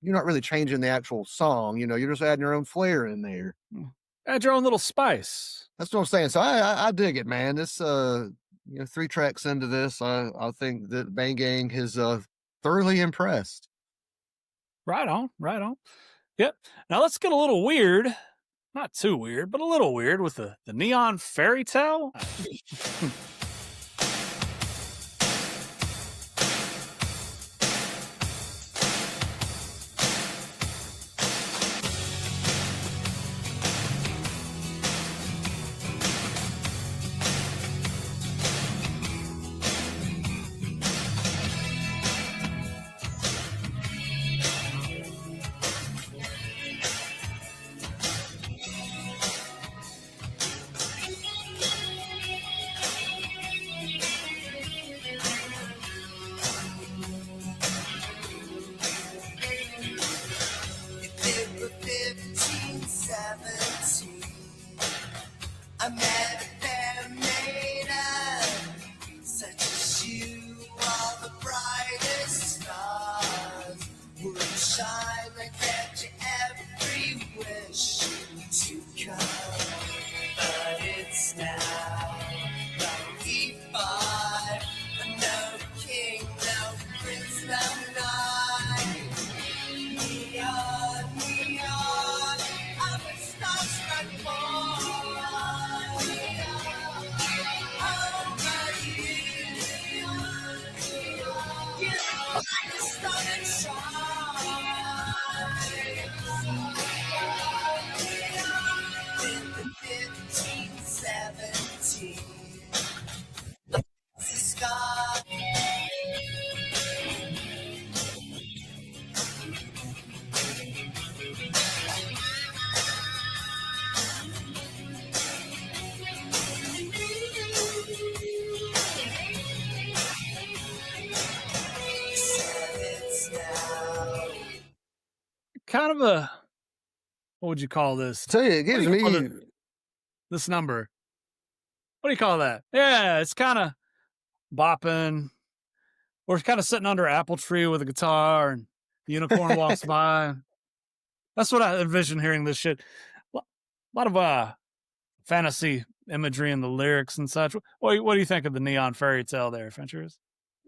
you're not really changing the actual song. You're just adding your own flair in there. Add your own little spice. That's what I'm saying. So I dig it, man. This 3 tracks into this, I think that Bang Gang has thoroughly impressed. Right on. Yep. Now let's get a little weird. Not too weird, but a little weird with the neon fairy tale. 15, 17. Kind of a, what would you call this? Tell you, it What do gives you call me. this number? What do you call that? Yeah, it's kind of bopping. We're kind of sitting under an apple tree with a guitar, and the unicorn walks by. That's what I envision hearing this shit. A lot of fantasy imagery in the lyrics and such. What do you think of the neon fairy tale there, Finchers?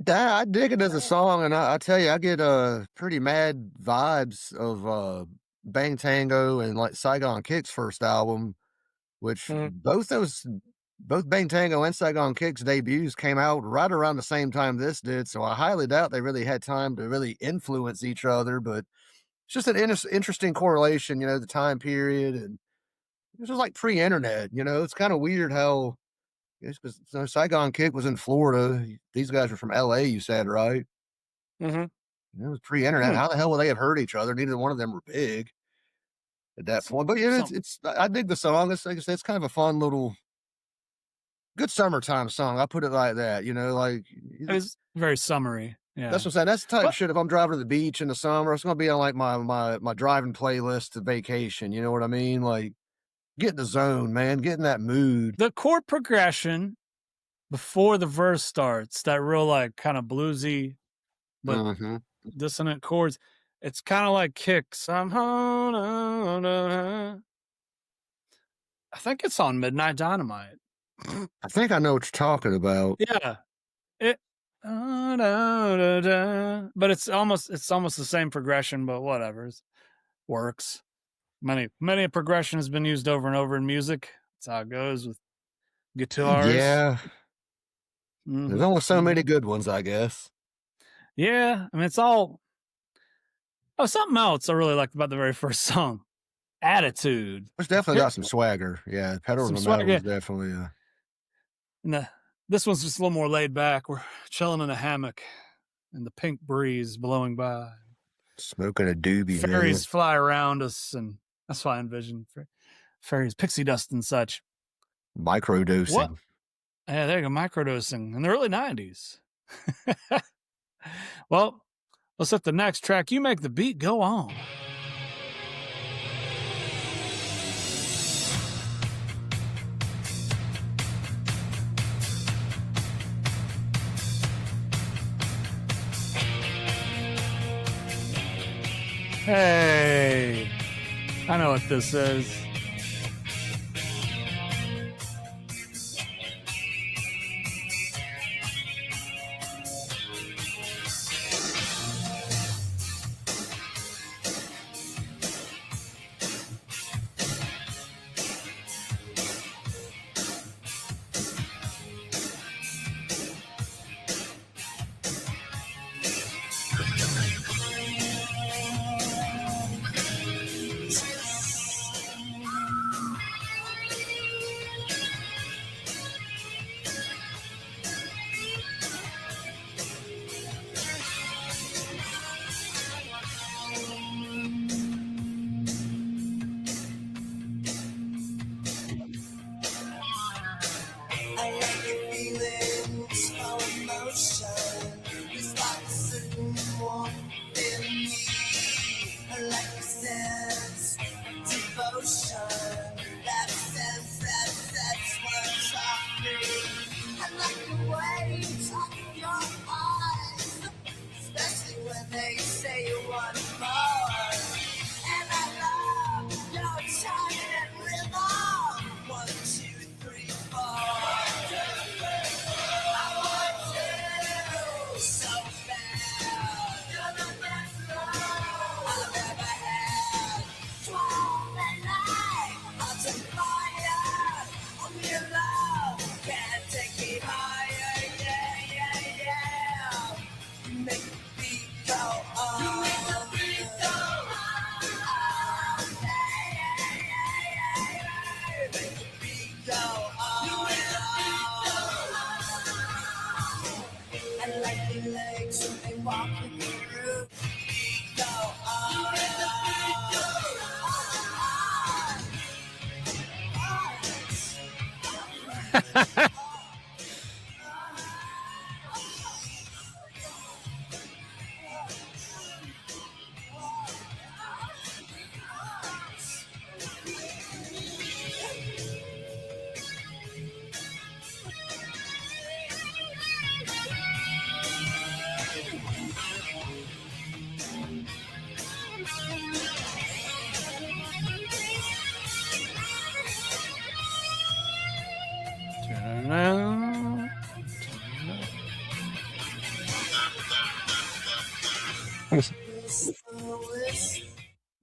I dig it as a song, and I tell you, I get pretty mad vibes of Bang Tango and like Saigon Kick's first album, which both Bang Tango and Saigon Kick's debuts came out right around the same time this did. So I highly doubt they really had time to really influence each other. But it's just an interesting correlation, the time period, and it was just like pre-internet. It's kind of weird how. Because Saigon Kick was in Florida. These guys were from LA, you said, right? Mm-hmm. It was pre-internet. How the hell would they have heard each other? Neither one of them were big at that point. But yeah, it's I dig the song. It's like I said, it's kind of a fun little good summertime song. I put it like that, like it's very summery. Yeah. That's what I'm saying. That's the type of shit. If I'm driving to the beach in the summer, it's gonna be on like my driving playlist to vacation. You know what I mean? Like get in the zone, man. Get in that mood. The chord progression before the verse starts, that real like kind of bluesy but dissonant chords, it's kind of like kicks. I think it's on Midnight Dynamite. I think I know what you're talking about. Yeah. But it's almost the same progression, but whatever. It works. Many a progression has been used over and over in music. That's how it goes with guitars. Yeah. There's only so many good ones, I guess. Yeah. I mean, it's all. Oh, something else I really liked about the very first song. Attitude. It's definitely got some swagger. Yeah. Pedal to the Metal was definitely And this one's just a little more laid back. We're chilling in a hammock and the pink breeze blowing by. Smoking a doobie. Fairies fly around us, and that's what I envision. Fairies, pixie dust and such. Microdosing. What? Yeah, there you go, microdosing in the early 90s. Well, let's hit the next track. You make the beat go on. Hey, I know what this is. And like your legs when they walk in the room. Go on.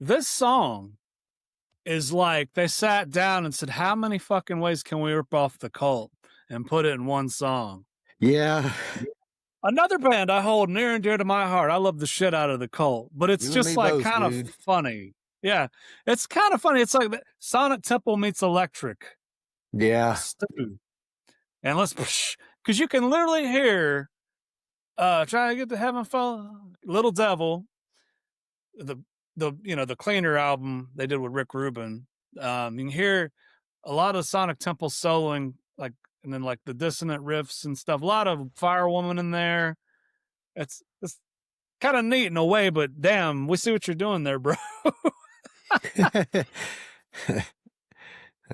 This song is like they sat down and said, how many fucking ways can we rip off the Cult and put it in one song? Yeah. Another band I hold near and dear to my heart. I love the shit out of the Cult, but it's You and just me like both, kind of dude. funny. Yeah, it's kind of funny. It's like Sonic Temple meets Electric. Yeah. Stew. And let's, because you can literally hear Try to Get to Heaven, Fella, Little Devil, the Cleaner album they did with Rick Rubin. You can hear a lot of Sonic Temple soloing, like, and then like the dissonant riffs and stuff. A lot of Firewoman in there. It's kind of neat in a way, but damn, we see what you're doing there, bro.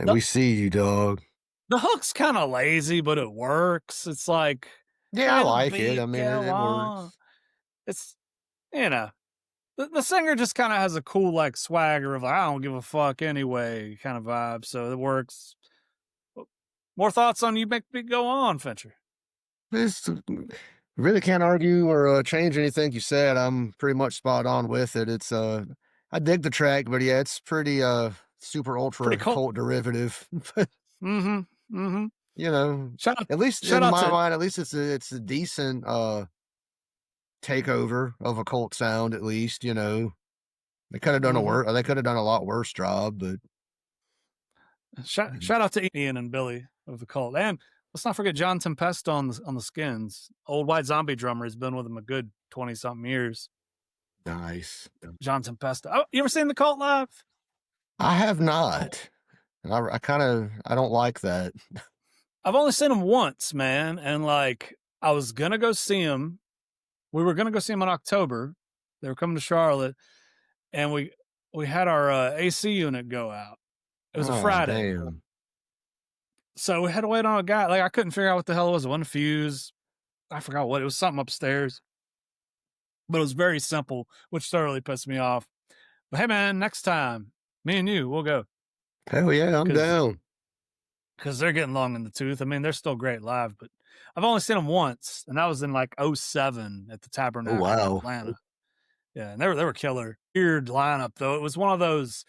We see you, dog. The hook's kind of lazy, but it works. It's like, Yeah, I like it. I mean, it works. It's, the singer just kind of has a cool like swagger of like, I don't give a fuck anyway kind of vibe. So it works. More thoughts on You Make Me Go On, Fincher? It's, really can't argue or change anything you said. I'm pretty much spot on with it. It's I dig the track, but yeah, it's pretty super ultra Pretty cool. cult derivative. Mm-hmm. You know, Shout out, at least shout in out my to mind, at least it's a decent takeover of a cult sound. At least, you know, they could have done they could have done a lot worse job, but shout out to Ian and Billy of the Cult, and let's not forget John Tempesta on the Skins. Old White Zombie drummer has been with them a good 20-something years. Nice. John Tempesta. Oh, you ever seen the Cult live? I have not. I kind of I don't like that. I've only seen them once, man, and like I was gonna go see them. We were gonna go see them in October. They were coming to Charlotte, and we had our AC unit go out. It was a Friday. Damn. So we had to wait on a guy. Like I couldn't figure out what the hell it was. It wasn't a fuse. I forgot what it was. Something upstairs, but it was very simple, which thoroughly pissed me off. But hey, man, next time, me and you, we'll go. Hell yeah, I'm down. Because they're getting long in the tooth. I mean, they're still great live, but I've only seen them once, and that was in like 2007 at the Tabernacle in Atlanta. Yeah, and they were killer. Weird lineup though. It was one of those.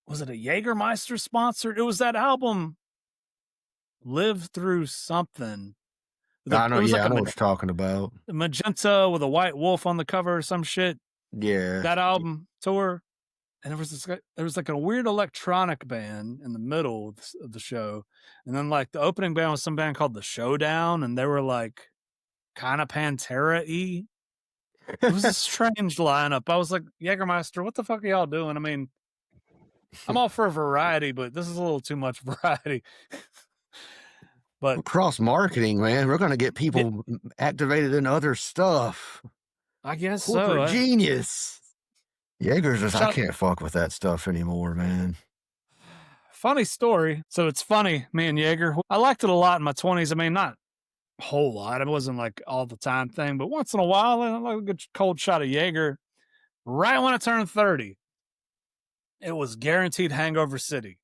Was it a Jägermeister sponsored? It was that album, Live Through Something. I know. Yeah, I know what you're talking about. Magenta with a white wolf on the cover or some shit. Yeah, that album tour. And there was like a weird electronic band in the middle of the show, and then like the opening band was some band called The Showdown, and they were like kind of Pantera-y. It was a strange lineup. I was like, Jägermeister, what the fuck are y'all doing? I mean, I'm all for variety, but this is a little too much variety. But cross marketing, man, we're gonna get people activated in other stuff. I guess corporate so. Genius. Jaeger's just, I can't fuck with that stuff anymore, man. Funny story. So it's funny, me and Jaeger, I liked it a lot in my 20s. I mean, not a whole lot. It wasn't like all the time thing, but once in a while, I like a good cold shot of Jaeger. Right when I turned 30, it was guaranteed Hangover City.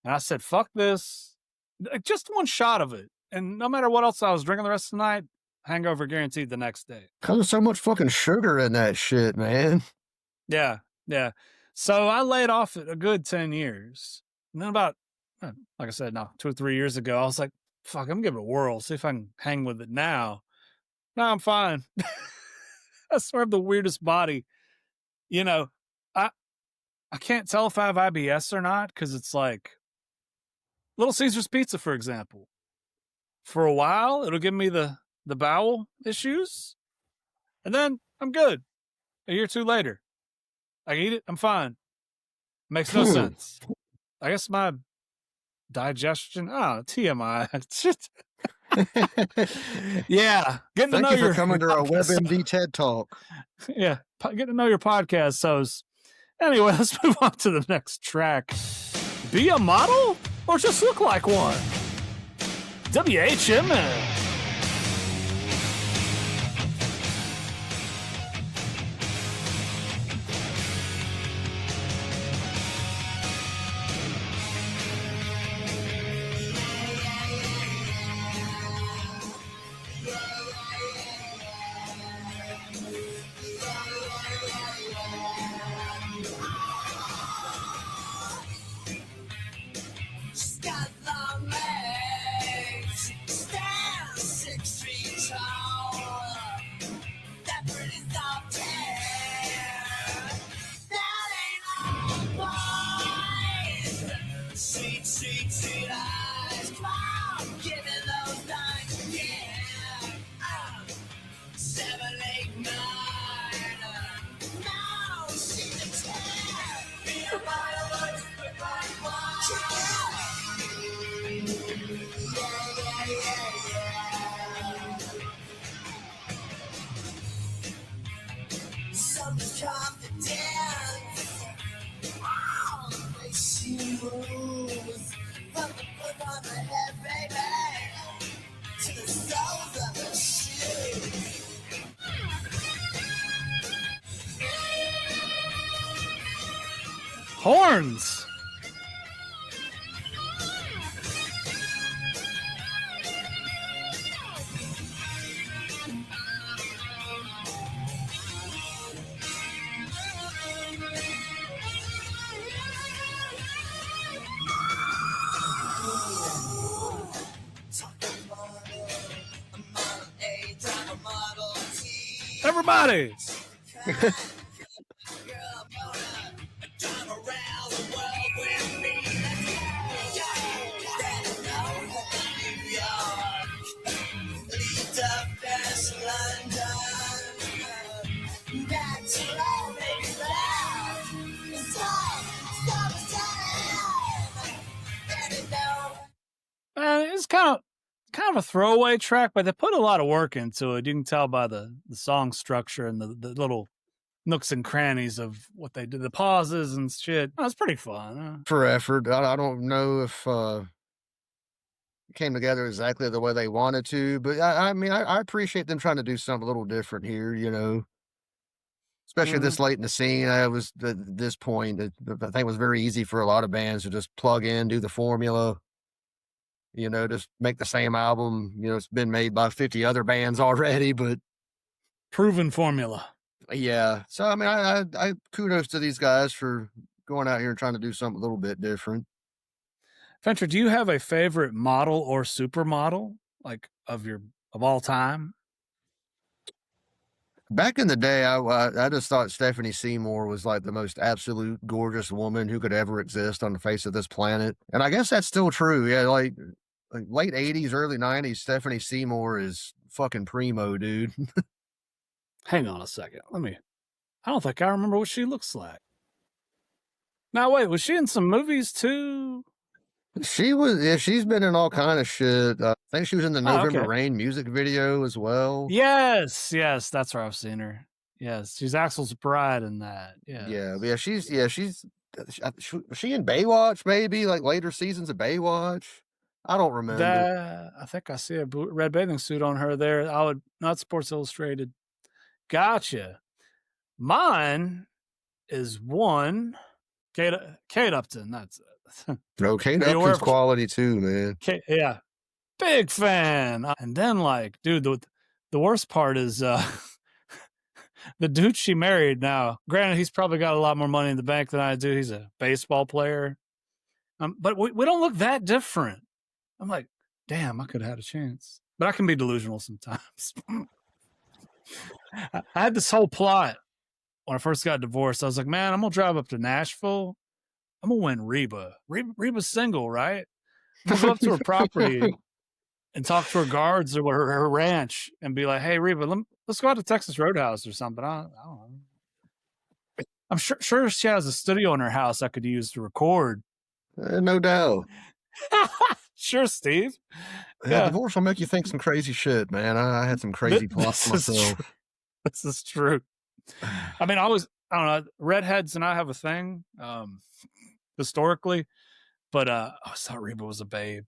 And I said, fuck this. Just one shot of it. And no matter what else I was drinking the rest of the night, hangover guaranteed the next day. Because there's so much fucking sugar in that shit, man. Yeah. So I laid off it a good 10 years. And then about, like I said, 2 or 3 years ago, I was like, fuck, I'm going to give it a whirl, see if I can hang with it now. No, I'm fine. I swear I have the weirdest body. You know, I can't tell if I have IBS or not, because it's like, Little Caesar's Pizza, for example. For a while, it'll give me the bowel issues, and then I'm good. A year or two later, I eat it, I'm fine. Makes no sense. I guess my digestion, TMI. Yeah, getting to know Thank you for your coming to our WebMD TED Talk. Yeah, getting to know your podcast. So, anyway, let's move on to the next track. Be a model or just look like one? WHMN. Horns. Everybody. It's kind of a throwaway track, but they put a lot of work into it. You can tell by the song structure and the little nooks and crannies of what they did, the pauses and shit. It's pretty fun. For effort. I don't know if it came together exactly the way they wanted to, but I mean, I appreciate them trying to do something a little different here, you know. Especially this late in the scene, I was at this point, I think it was very easy for a lot of bands to just plug in, do the formula, you know, just make the same album. You know, it's been made by 50 other bands already, but proven formula. Yeah. So, I mean, I kudos to these guys for going out here and trying to do something a little bit different. Fincher, do you have a favorite model or supermodel, like of all time? Back in the day, I just thought Stephanie Seymour was like the most absolute gorgeous woman who could ever exist on the face of this planet. And I guess that's still true. Yeah, like late 80s, early 90s, Stephanie Seymour is fucking primo, dude. Hang on a second. I don't think I remember what she looks like. Now, wait, was she in some movies too? She was, yeah, she's been in all kind of shit. I think she was in the November Rain music video as well. Yes, that's where I've seen her. Yes, she's Axel's bride in that. Yeah, she's she in Baywatch, maybe like later seasons of Baywatch. I don't remember. I think I see a red bathing suit on her there. Not Sports Illustrated. Gotcha. Mine is one Kate Upton. That's it. No, Kate Upton's quality too, man. Yeah, big fan. And then, like, dude, the worst part is the dude she married now. Granted, he's probably got a lot more money in the bank than I do. He's a baseball player, but we don't look that different. I'm like, damn, I could have had a chance, but I can be delusional sometimes. I had this whole plot when I first got divorced. I was like, man, I'm gonna drive up to Nashville. I'm gonna win Reba. Reba's single, right? We'll go up to her property and talk to her guards or her ranch and be like, "Hey, Reba, let's go out to Texas Roadhouse or something." I don't know. I'm sure she has a studio in her house I could use to record. No doubt. Sure, Steve. Yeah, Yeah, divorce will make you think some crazy shit, man. I had some crazy plots this is true. myself. This is true. I mean, I don't know. Redheads and I have a thing historically, but I always thought Reba was a babe,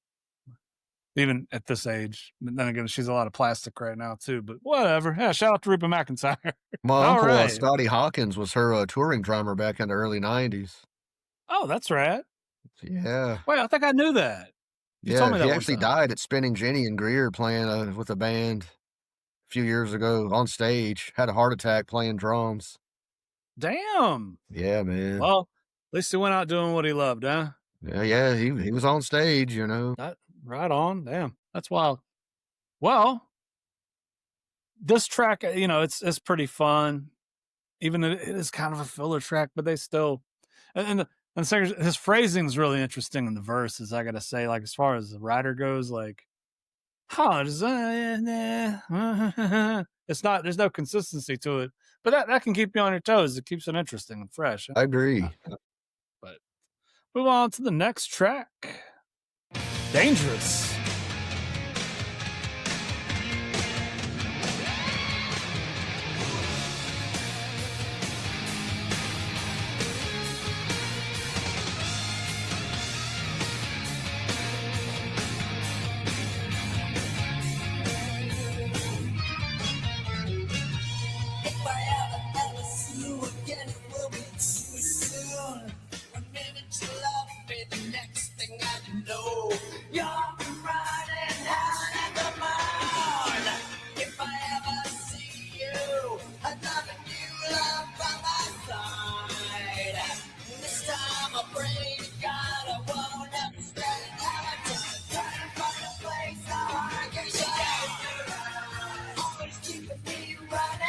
even at this age. But then again, she's a lot of plastic right now too. But whatever. Yeah, shout out to Reba McEntire. My All uncle, right. Scotty Hawkins, was her touring drummer back in the early 90s. Oh, that's right. Yeah. Wait, I think I knew that. You told Yeah, me that he one actually time. died at Spinning Jenny and Greer playing with a band a few years ago on stage. Had a heart attack playing drums. Damn. Yeah, man. Well, at least he went out doing what he loved, huh? Yeah, he was on stage, you know. That right on. Damn, that's wild. Well, this track, it's pretty fun. Even it is kind of a filler track, but they still and the singer, his phrasing is really interesting in the verses. I gotta say, like as far as the writer goes, like, it's not. There's no consistency to it, but that can keep you on your toes. It keeps it interesting and fresh. I agree. But move on to the next track, Dangerous. If I ever see you again, it will be too soon. One minute you love me, the next thing I know, you're running out of the moon. If I ever see you, another new love by my side. This time I pray to God I won't understand how I just try to find a place how I can shine. Always keeping me running.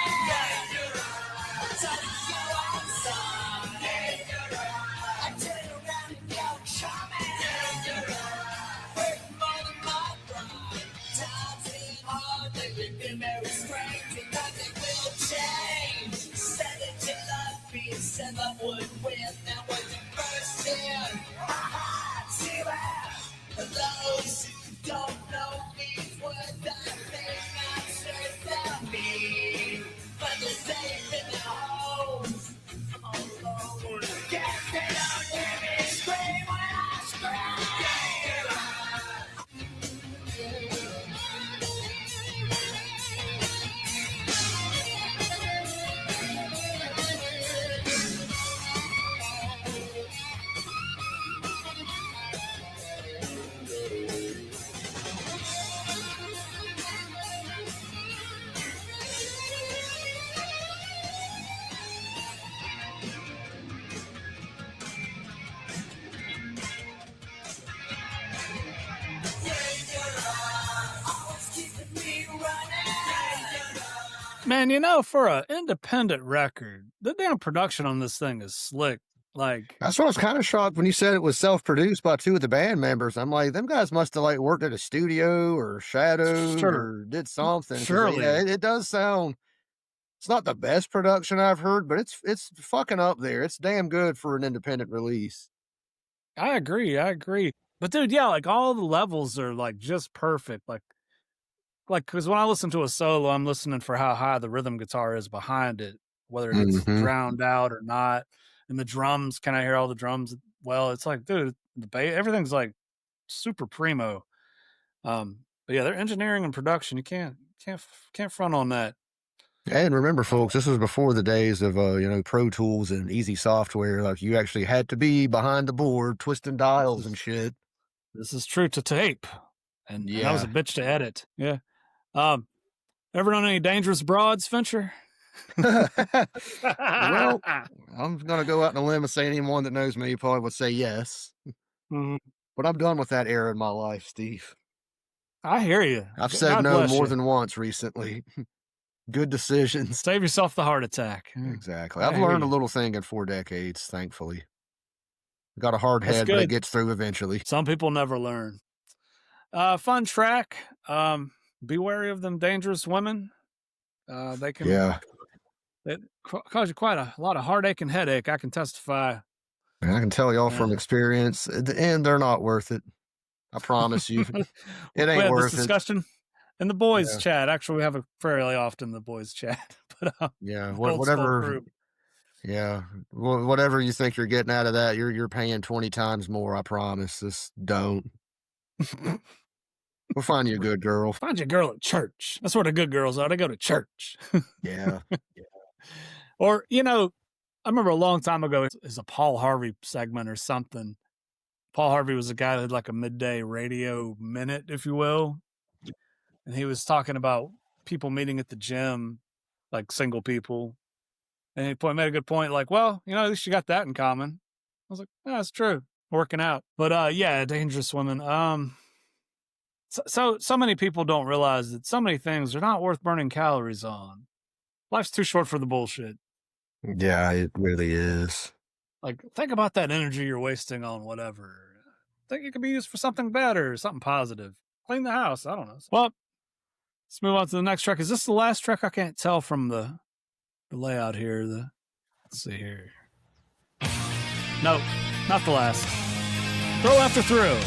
Said I would win, that was the first in. See that? Those who don't know these words, I think I'm sure they'll mean. But they're safe in their homes. Alone. Guess they don't hear me scream when I scream. Man, for an independent record, the damn production on this thing is slick. Like, That's what I was kind of shocked when you said it was self-produced by two of the band members. I'm like, them guys must have like worked at a studio or shadowed sure, or did something. surely. Yeah, it does sound. It's not the best production I've heard, but it's fucking up there. It's damn good for an independent release. I agree. But dude, yeah, like all the levels are like just perfect. Like because when I listen to a solo, I'm listening for how high the rhythm guitar is behind it, whether it's Mm-hmm. drowned out or not. And the drums, can I hear all the drums? Well, it's like, dude, the bass, everything's like super primo. But yeah, their engineering and production, you can't front on that. And remember, folks, this was before the days of Pro Tools and easy software. Like you actually had to be behind the board, twisting dials and shit. This is true to tape, and that was Yeah. a bitch to edit. Yeah. Ever known any dangerous broads, Fincher? Well, I'm gonna go out on a limb and say anyone that knows me probably would say yes. Mhm. But I'm done with that era in my life, Steve. I hear you. I've said God no bless more you. than once recently. Good decisions. Save yourself the heart attack. Exactly. I I've hear learned a you. little thing in 4 decades, thankfully. Got a hard That's head, but it good. gets through eventually. Some people never learn. Fun track. Be wary of them dangerous women. They can cause you quite a lot of heartache and headache. I can testify. And I can tell y'all from experience, at the end, they're not worth it. I promise you. It We ain't had this worth it. discussion in the boys' chat. Actually, we have it fairly often in the boys' chat. But whatever. Yeah, whatever you think you're getting out of that, you're paying 20 times more. I promise. Just don't. We'll find you a good girl. Find you a girl at church. That's where the good girls are. They go to church. Yeah. Or, I remember a long time ago, it's a Paul Harvey segment or something. Paul Harvey was a guy that had like a midday radio minute, if you will. And he was talking about people meeting at the gym, like single people. And he made a good point, like, well, at least you got that in common. I was like, yeah, that's true. Working out. But yeah, dangerous women. So many people don't realize that so many things are not worth burning calories on. Life's too short for the bullshit. Yeah, it really is. Like, think about that energy you're wasting on whatever. Think it could be used for something better, something positive. Clean the house. I don't know. Well, let's move on to the next track. Is this the last track? I can't tell from the layout here. Let's see here. No, not the last. Thrill after thrill.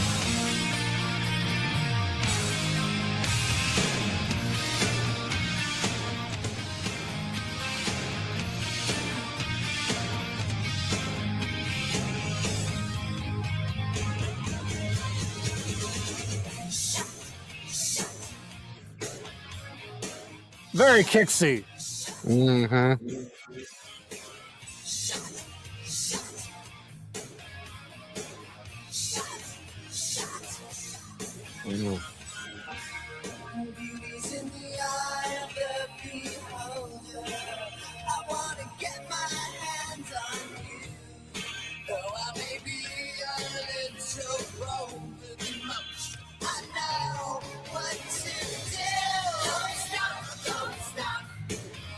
Very kicksy. Mm-hmm. Beauty's in the eye of the beholder. I want to get my hands on you. Though I may be a little bolder than most, I know what to do. Don't stop.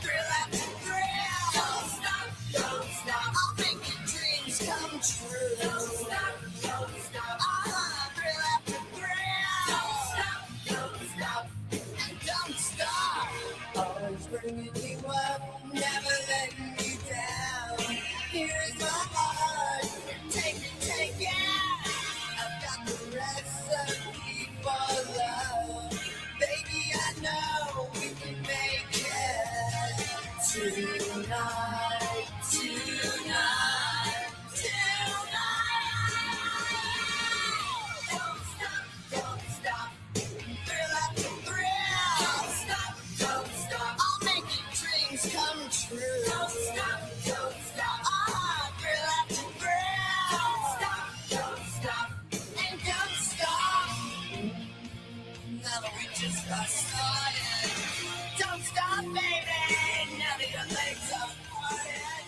Thrill after thrill. Don't stop. I'll make your dreams come true. Don't stop. Thrill after thrill. Don't stop. And don't stop. Always bringing you up, never letting you down. Here's my heart. Take it. I've got the recipe for love. Baby, I know we can make it tonight. Don't stop. Thrill after thrill. Don't stop. I'll make your dreams come true. Don't stop. Thrill after thrill. Don't stop. And don't stop. Now that we just got started. Don't stop, baby. Now that your legs are parted.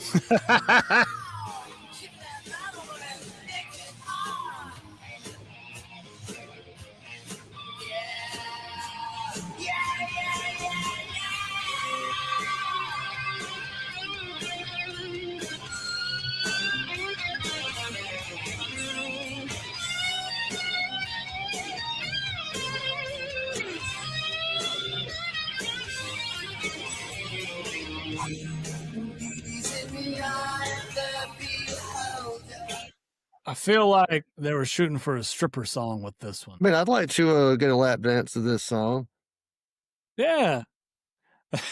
Keep that battle and pick it up. Beauty's in the eye of the beholder. I feel like they were shooting for a stripper song with this one. Man, I'd like to get a lap dance to this song. Yeah.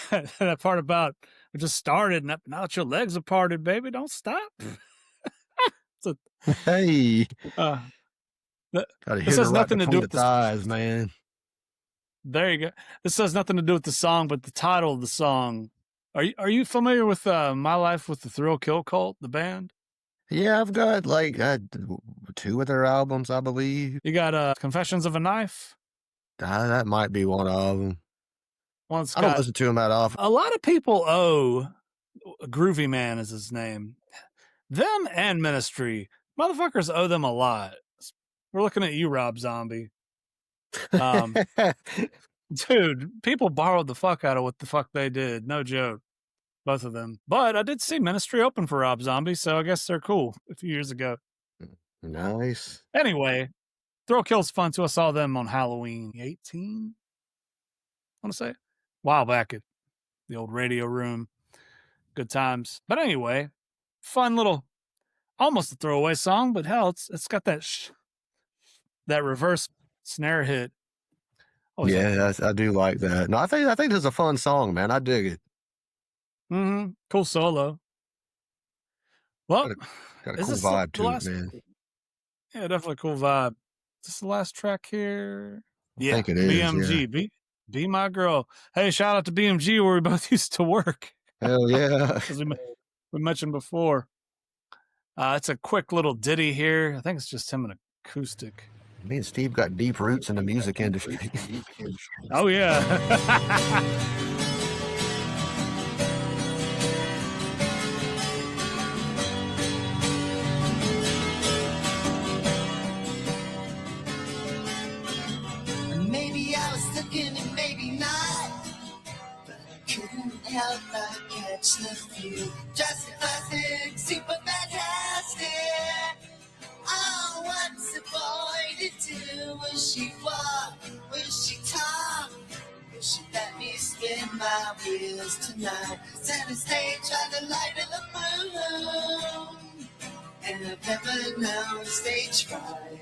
That part about it just started, and now that your legs are parted, baby, don't stop. Hey. Gotta hit her right between the thighs, man. There you go. This has nothing to do with the song, but the title of the song. Are you familiar with My Life with the Thrill Kill Cult, the band? Yeah, I've got like 2 of their albums, I believe. You got Confessions of a Knife? That might be one of them. I don't listen to them that often. A lot of people owe Groovy Man is his name. Them and Ministry. Motherfuckers owe them a lot. We're looking at you, Rob Zombie. Dude, people borrowed the fuck out of what the fuck they did. No joke. Both of them. But I did see Ministry open for Rob Zombie, so I guess they're cool a few years ago. Nice. Anyway, Thrill Kill's fun too. I saw them on Halloween 18. I want to say, a while back at the old radio room. Good times. But anyway, fun little, almost a throwaway song, but hell, it's got that reverse snare hit. Always like Yeah, that. I do like that. No, I think it's a fun song, man. I dig it. Cool solo. Well, Got a is cool this the vibe to it, last? man. Yeah, definitely cool vibe. Is this the last track here? I Yeah, think it is. Yeah. BMG. Be my girl. Hey, shout out to BMG where we both used to work, Hell yeah. as we mentioned before. It's a quick little ditty here. I think it's just him and acoustic. Me and Steve got deep roots in the music industry. Oh yeah. Maybe I was looking and maybe not, but I couldn't help but catch the view. Just classic, super fantastic. Oh, what's a boy to do? Will she walk? Will she talk? Will she let me spin my wheels tonight? Center stage by the light of the moon, and I've never known stage fright.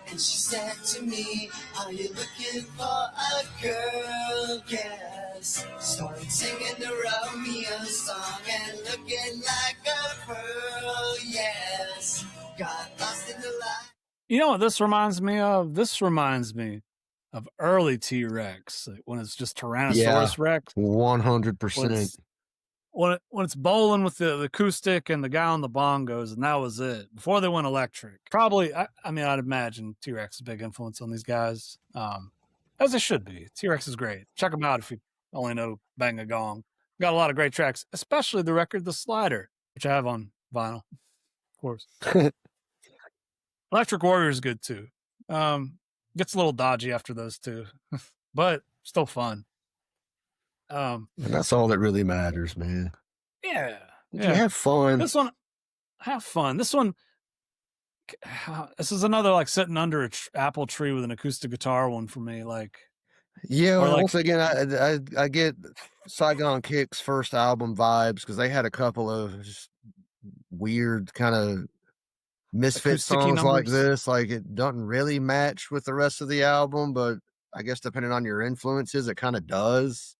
And she said to me, are you looking for a girl? Yes. Started singing the Romeo song and looking like a pearl. Yes. Got lost in the light. You know what this reminds me of? This reminds me of early T-Rex, when it's just Tyrannosaurus Rex. 100%. When it's bowling with the acoustic and the guy on the bongos, and that was it. Before they went electric. Probably, I mean, I'd imagine T-Rex is a big influence on these guys, as it should be. T-Rex is great. Check them out if you only know Bang a Gong. Got a lot of great tracks, especially the record The Slider, which I have on vinyl, of course. Electric Warrior is good too. Gets a little dodgy after those two, but still fun. And that's all that really matters, man. Yeah. Did you have fun? This one, have fun. This one, this is another like sitting under an apple tree with an acoustic guitar one for me. Like, yeah, or like, once again, I get Saigon Kick's first album vibes because they had a couple of just weird kind of misfit songs like this. Like it doesn't really match with the rest of the album, but I guess depending on your influences, it kind of does.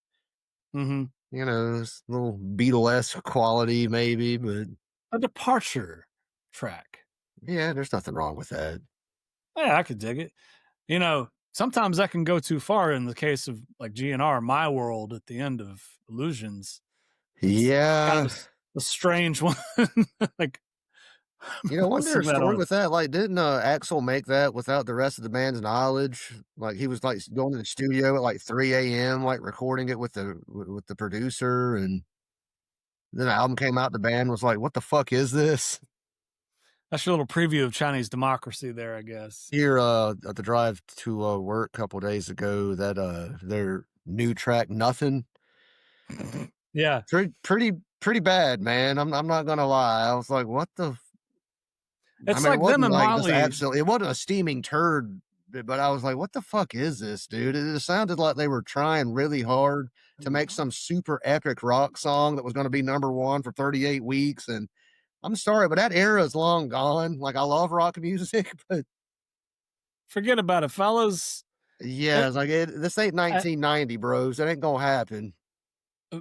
mm-hmm. You know, this little Beatle-esque quality maybe, but a departure track. Yeah, there's nothing wrong with that. Yeah, I could dig it. You know, sometimes that can go too far in the case of like GNR, My World at the end of Illusions. Yeah. Kind of a strange one. Like, you know, wasn't there a story with that? Like, didn't Axl make that without the rest of the band's knowledge? Like, he was like going to the studio at like 3 a.m., like recording it with the producer, and then the album came out. The band was like, "What the fuck is this?" That's your little preview of Chinese democracy there, I guess. Here, at the drive to work a couple days ago, that their new track, Nothing. Yeah, pretty bad, man. I'm not gonna lie. I was like, what the. It's like them and Molly. It wasn't a steaming turd, but I was like, what the fuck is this, dude? It sounded like they were trying really hard to make some super epic rock song that was going to be #1 for 38 weeks. And I'm sorry, but that era is long gone. Like, I love rock music, but forget about it, fellas. Yeah, it's like this ain't 1990, bros. That ain't gonna happen.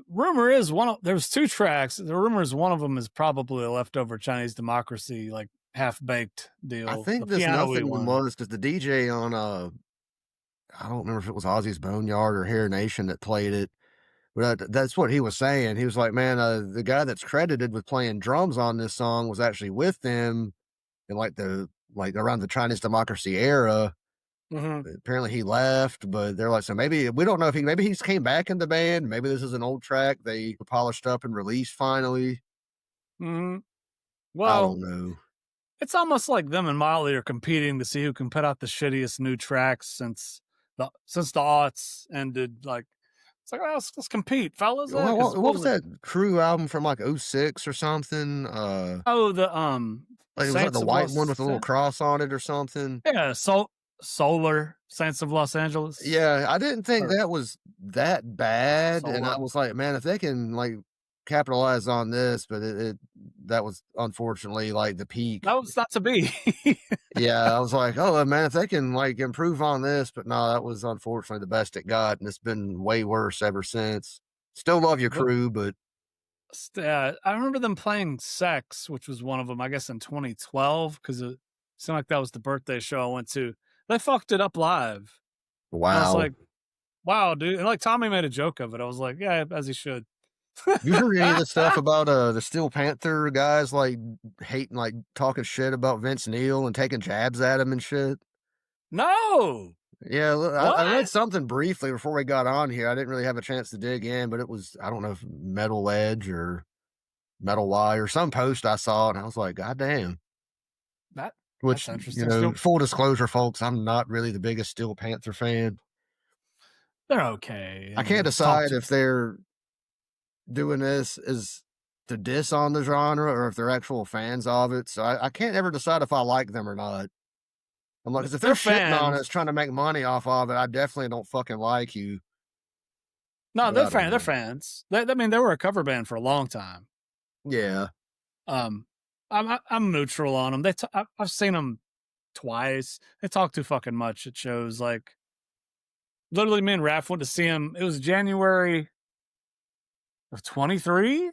Rumor is there's 2 tracks. The rumor is one of them is probably a leftover Chinese democracy, like half-baked deal. I think this Nothing one was because the DJ on I don't remember if it was Ozzy's Boneyard or Hair Nation that played it, but that's what he was saying. He was like, man, the guy that's credited with playing drums on this song was actually with them in like around the Chinese democracy era. Mm-hmm. Apparently he left, but they're like, so maybe we don't know if maybe he's came back in the band. Maybe this is an old track they polished up and released finally. Mm-hmm. Well, I don't know. It's almost like them and Molly are competing to see who can put out the shittiest new tracks since the aughts ended. Like, it's like, well, let's compete, fellas. What was that Crew album from like 06 or something? The like, it was like the white one with a little cross on it or something. Yeah, Solar Saints of Los Angeles Yeah, I didn't think or that was that bad, and I Solo. was like, "Man, if they can, like, capitalize on this," but it that was unfortunately, like, the peak. That was not to be. Yeah, I was like, "Oh, man, if they can, like, improve on this," but no, that was unfortunately the best it got, and it's been way worse ever since. Still love your But crew, but I remember them playing Sex, which was one of them, I guess, in 2012, because it seemed like that was the birthday show I went to. They fucked it up live. And I was wow. like, wow, dude. And like Tommy made a joke of it. I was like, yeah, as he should. You heard any of the stuff about, the Steel Panther guys, like, hating, like, talking shit about Vince Neil and taking jabs at him and shit? No. Yeah, look, I read What? something briefly before we got on here. I didn't really have a chance to dig in, but it was, I don't know if Metal Edge or Metal Y or some post I saw, and I was like, God damn. That Which, that's interesting. Still, full disclosure, folks, I'm not really the biggest Steel Panther fan. they're okay. I And can't they talk decide to if they're doing this as to diss on the genre or if they're actual fans of it. So I can't ever decide if I like them or not. I'm like, 'cause if they're they're shitting on us, fans. trying to make money off of it, I definitely don't fucking like you. No, But I don't they're know. fans. I mean, they were a cover band for a long time. Yeah. Um, I'm neutral on them. I've seen them twice. They talk too fucking much. It shows. Like literally, me and Raph went to see him. It was January of 23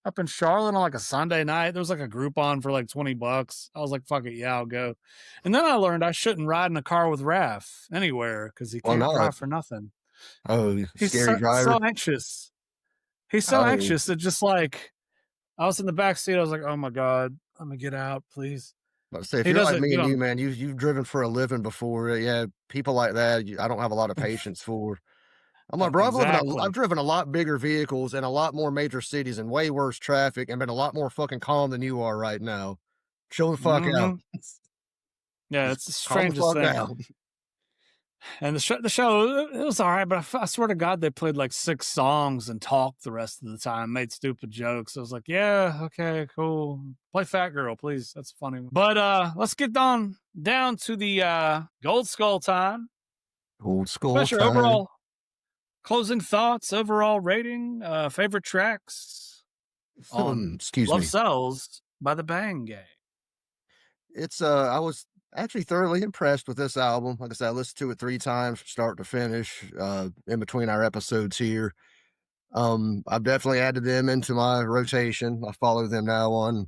up in Charlotte on like a Sunday night. There was like a Groupon for like $20. I was like, fuck it, yeah, I'll go. And then I learned I shouldn't ride in a car with Raph anywhere because he Why can't not? drive for nothing. Oh, He's scary so driver. anxious. He's so Oh, anxious that just like I was in the back seat. I was like, oh my God, let me get out, please. let's say if He you're like doesn't me get and you, on. man, you've driven for a living before. Yeah, people like that, I don't have a lot of patience for. I'm like, bro, I've Exactly. driven a lot bigger vehicles in a lot more major cities and way worse traffic and been a lot more fucking calm than you are right now. Chill the fuck out. Hmm. Yeah, Just it's the calm the strangest fuck thing. down. And the show, it was all right, but I swear to God, they played like 6 songs and talked the rest of the time, made stupid jokes. I was like, yeah, okay, cool. Play Fat Girl, please. That's funny. But let's get down to the Gold Skull time. Old school Special time. overall closing thoughts, overall rating, favorite tracks on Excuse Love me. Sells by the Bang Gang. It's I was actually thoroughly impressed with this album. Like I said, I listened to it 3 times from start to finish, in between our episodes here. I've definitely added them into my rotation. I follow them now on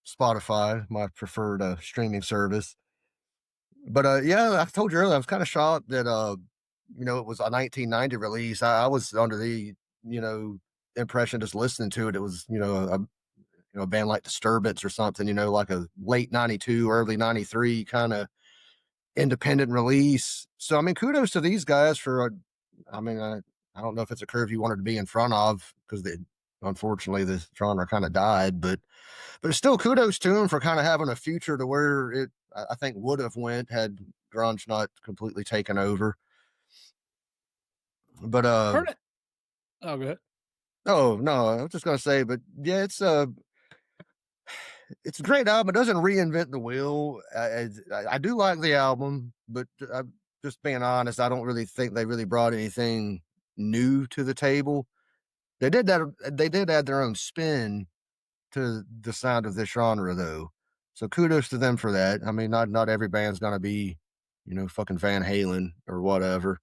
Spotify, my preferred streaming service. But yeah, I told you earlier, I was kind of shocked that it was a 1990 release. I was under the you know impression just listening to it, it was a band like Disturbance or something, like a late 92, early 93 kind of independent release. So, I mean, kudos to these guys for, I mean, I don't know if it's a curve you wanted to be in front of because unfortunately the genre kind of died, but still kudos to them for kind of having a future to where I think would have went had grunge not completely taken over. But, Heard it. Oh, good. oh no, I was just going to say, but yeah, it's a great album. It doesn't reinvent the wheel. I do like the album, but just being honest, I don't really think they really brought anything new to the table. They did that. They did add their own spin to the sound of this genre, though. So kudos to them for that. I mean, not every band's gonna be, fucking Van Halen or whatever.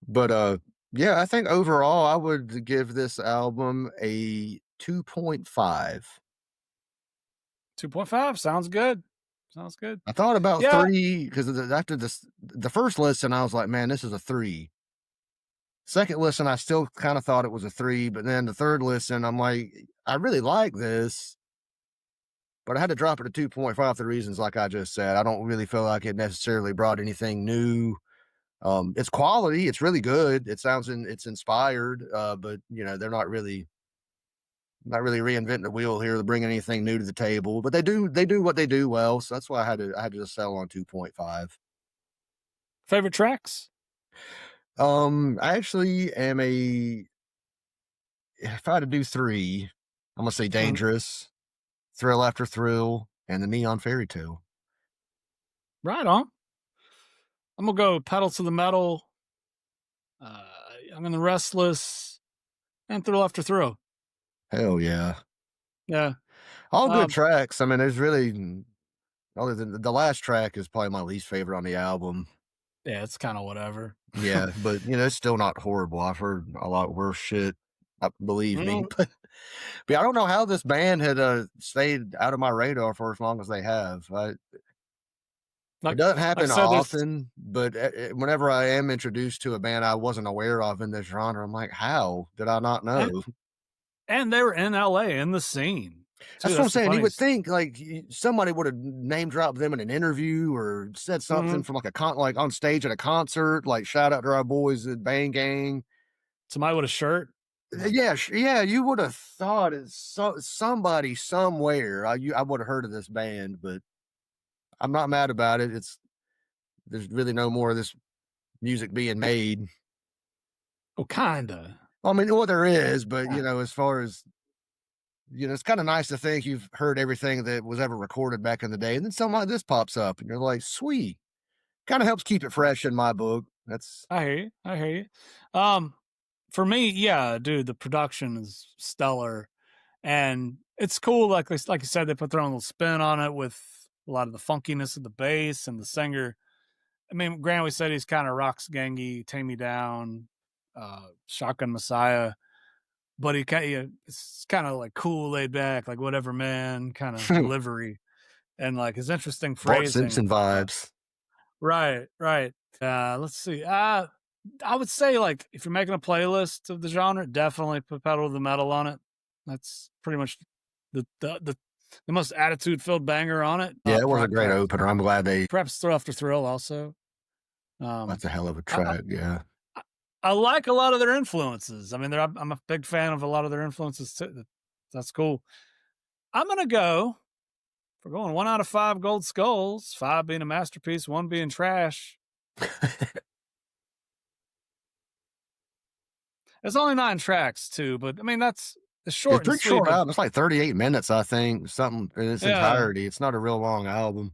But yeah, I think overall, I would give this album a 2.5. 2.5 sounds good. Sounds good. I thought about Yeah. 3 because after the first listen, I was like, man, this is a 3. Second listen, I still kind of thought it was a 3, but then the third listen, I'm like, I really like this, but I had to drop it to 2.5 for the reasons like I just said. I don't really feel like it necessarily brought anything new. It's quality, it's really good. It's inspired, but they're not really reinventing the wheel here to bring anything new to the table, but they do what they do well. So that's why I had to just settle on 2.5. Favorite tracks? I actually am if I had to do 3, I'm gonna say Mhm. Dangerous, Thrill After Thrill, and the Neon Fairy Tale. Right on. I'm gonna go pedal to the metal. I'm in the Restless and Thrill After Thrill. Hell yeah. Yeah. All good Um, tracks. I mean, there's really other than the last track is probably my least favorite on the album. yeah, it's kind of whatever. Yeah, but it's still not horrible. I've heard a lot worse shit. Believe me, Mm, but I don't know how this band had stayed out of my radar for as long as they have. It like, doesn't like I happen said, there's often, but whenever I am introduced to a band I wasn't aware of in this genre, I'm like, how did I not and, know? and they were in LA in the scene too. That's what I'm That's the saying. You would funniest. think like somebody would have name dropped them in an interview or said something Mhm. from like like on stage at a concert, like shout out to our boys at Bang Gang. Somebody with a shirt. Like, Yeah, yeah, you would have thought it's somebody somewhere. I would have heard of this band, but I'm not mad about it. There's really no more of this music being made. oh, kinda. I mean, well, there is, but Yeah. as far as it's kind of nice to think you've heard everything that was ever recorded back in the day, and then something like this pops up, and you're like, sweet. Kind of helps keep it fresh in my book. That's I hear you. I hear you. Um, for me, yeah, dude, the production is stellar, and it's cool. Like you said, they put their own little spin on it with a lot of the funkiness of the bass and the singer. I mean, Grant, we said he's kind of rocks gangy, Tame Me Down, Shotgun Messiah, but it's kind of like cool, laid back, like whatever man kind of delivery, and like his interesting Bart phrasing. Simpson vibes. Right, right. Let's see. I would say like if you're making a playlist of the genre, definitely put pedal to the metal on it. That's pretty much the most attitude filled banger on it. Yeah, it was a great opener. I'm glad they. Perhaps Thrill After Thrill also. Um, That's a hell of a I, track. Yeah. I, I like a lot of their influences. I mean, I'm a big fan of a lot of their influences too. That's cool. I'm gonna go. We're going 1 out of 5 gold skulls. 5 being a masterpiece, 1 being trash. It's only 9 tracks too, but I mean that's it's It's short and pretty sweet. short But album. It's like 38 minutes, I think, something in its yeah, entirety. It's not a real long album.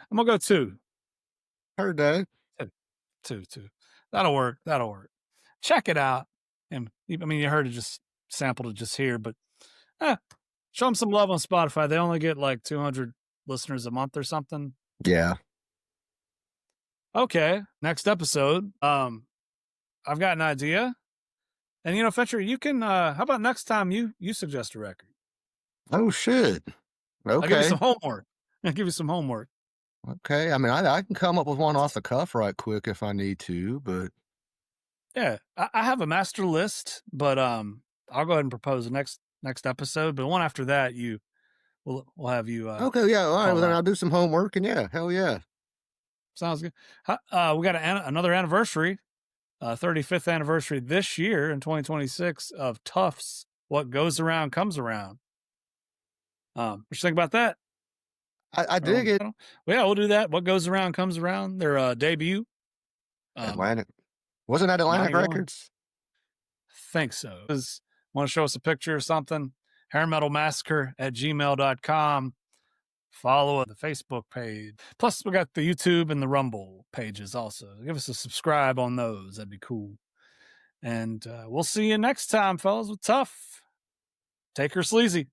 I'm gonna go 2. Heard that. 2, 2, 2. That'll work. That'll work. Check it out. And I mean, you heard it just sampled it just here, but eh, show them some love on Spotify. They only get like 200 listeners a month or something. Yeah. Okay, next episode. I've got an idea, and Fincher, you can. How about next time you suggest a record? Oh, shit. I'll give you Okay. some homework. I'll give you some homework. Okay. I mean, I can come up with one off the cuff right quick if I need to, but Yeah, I have a master list, but I'll go ahead and propose the next episode. But one after that, we'll have you okay. Yeah. All right. Well, call then out. I'll do some homework and yeah, hell yeah. Sounds good. We got another anniversary, 35th anniversary this year in 2026 of Tufts. What goes around comes around. What you think about that? I dig it. Well, yeah, we'll do that. What goes around comes around. Their debut. Atlantic. Wasn't that Atlantic 91. Records? Think so. Want to show us a picture or something? hairmetalmassacre@gmail.com. Follow the Facebook page. Plus, we got the YouTube and the Rumble pages also. Give us a subscribe on those. That'd be cool. And we'll see you next time, fellas, with Tough. Take her sleazy.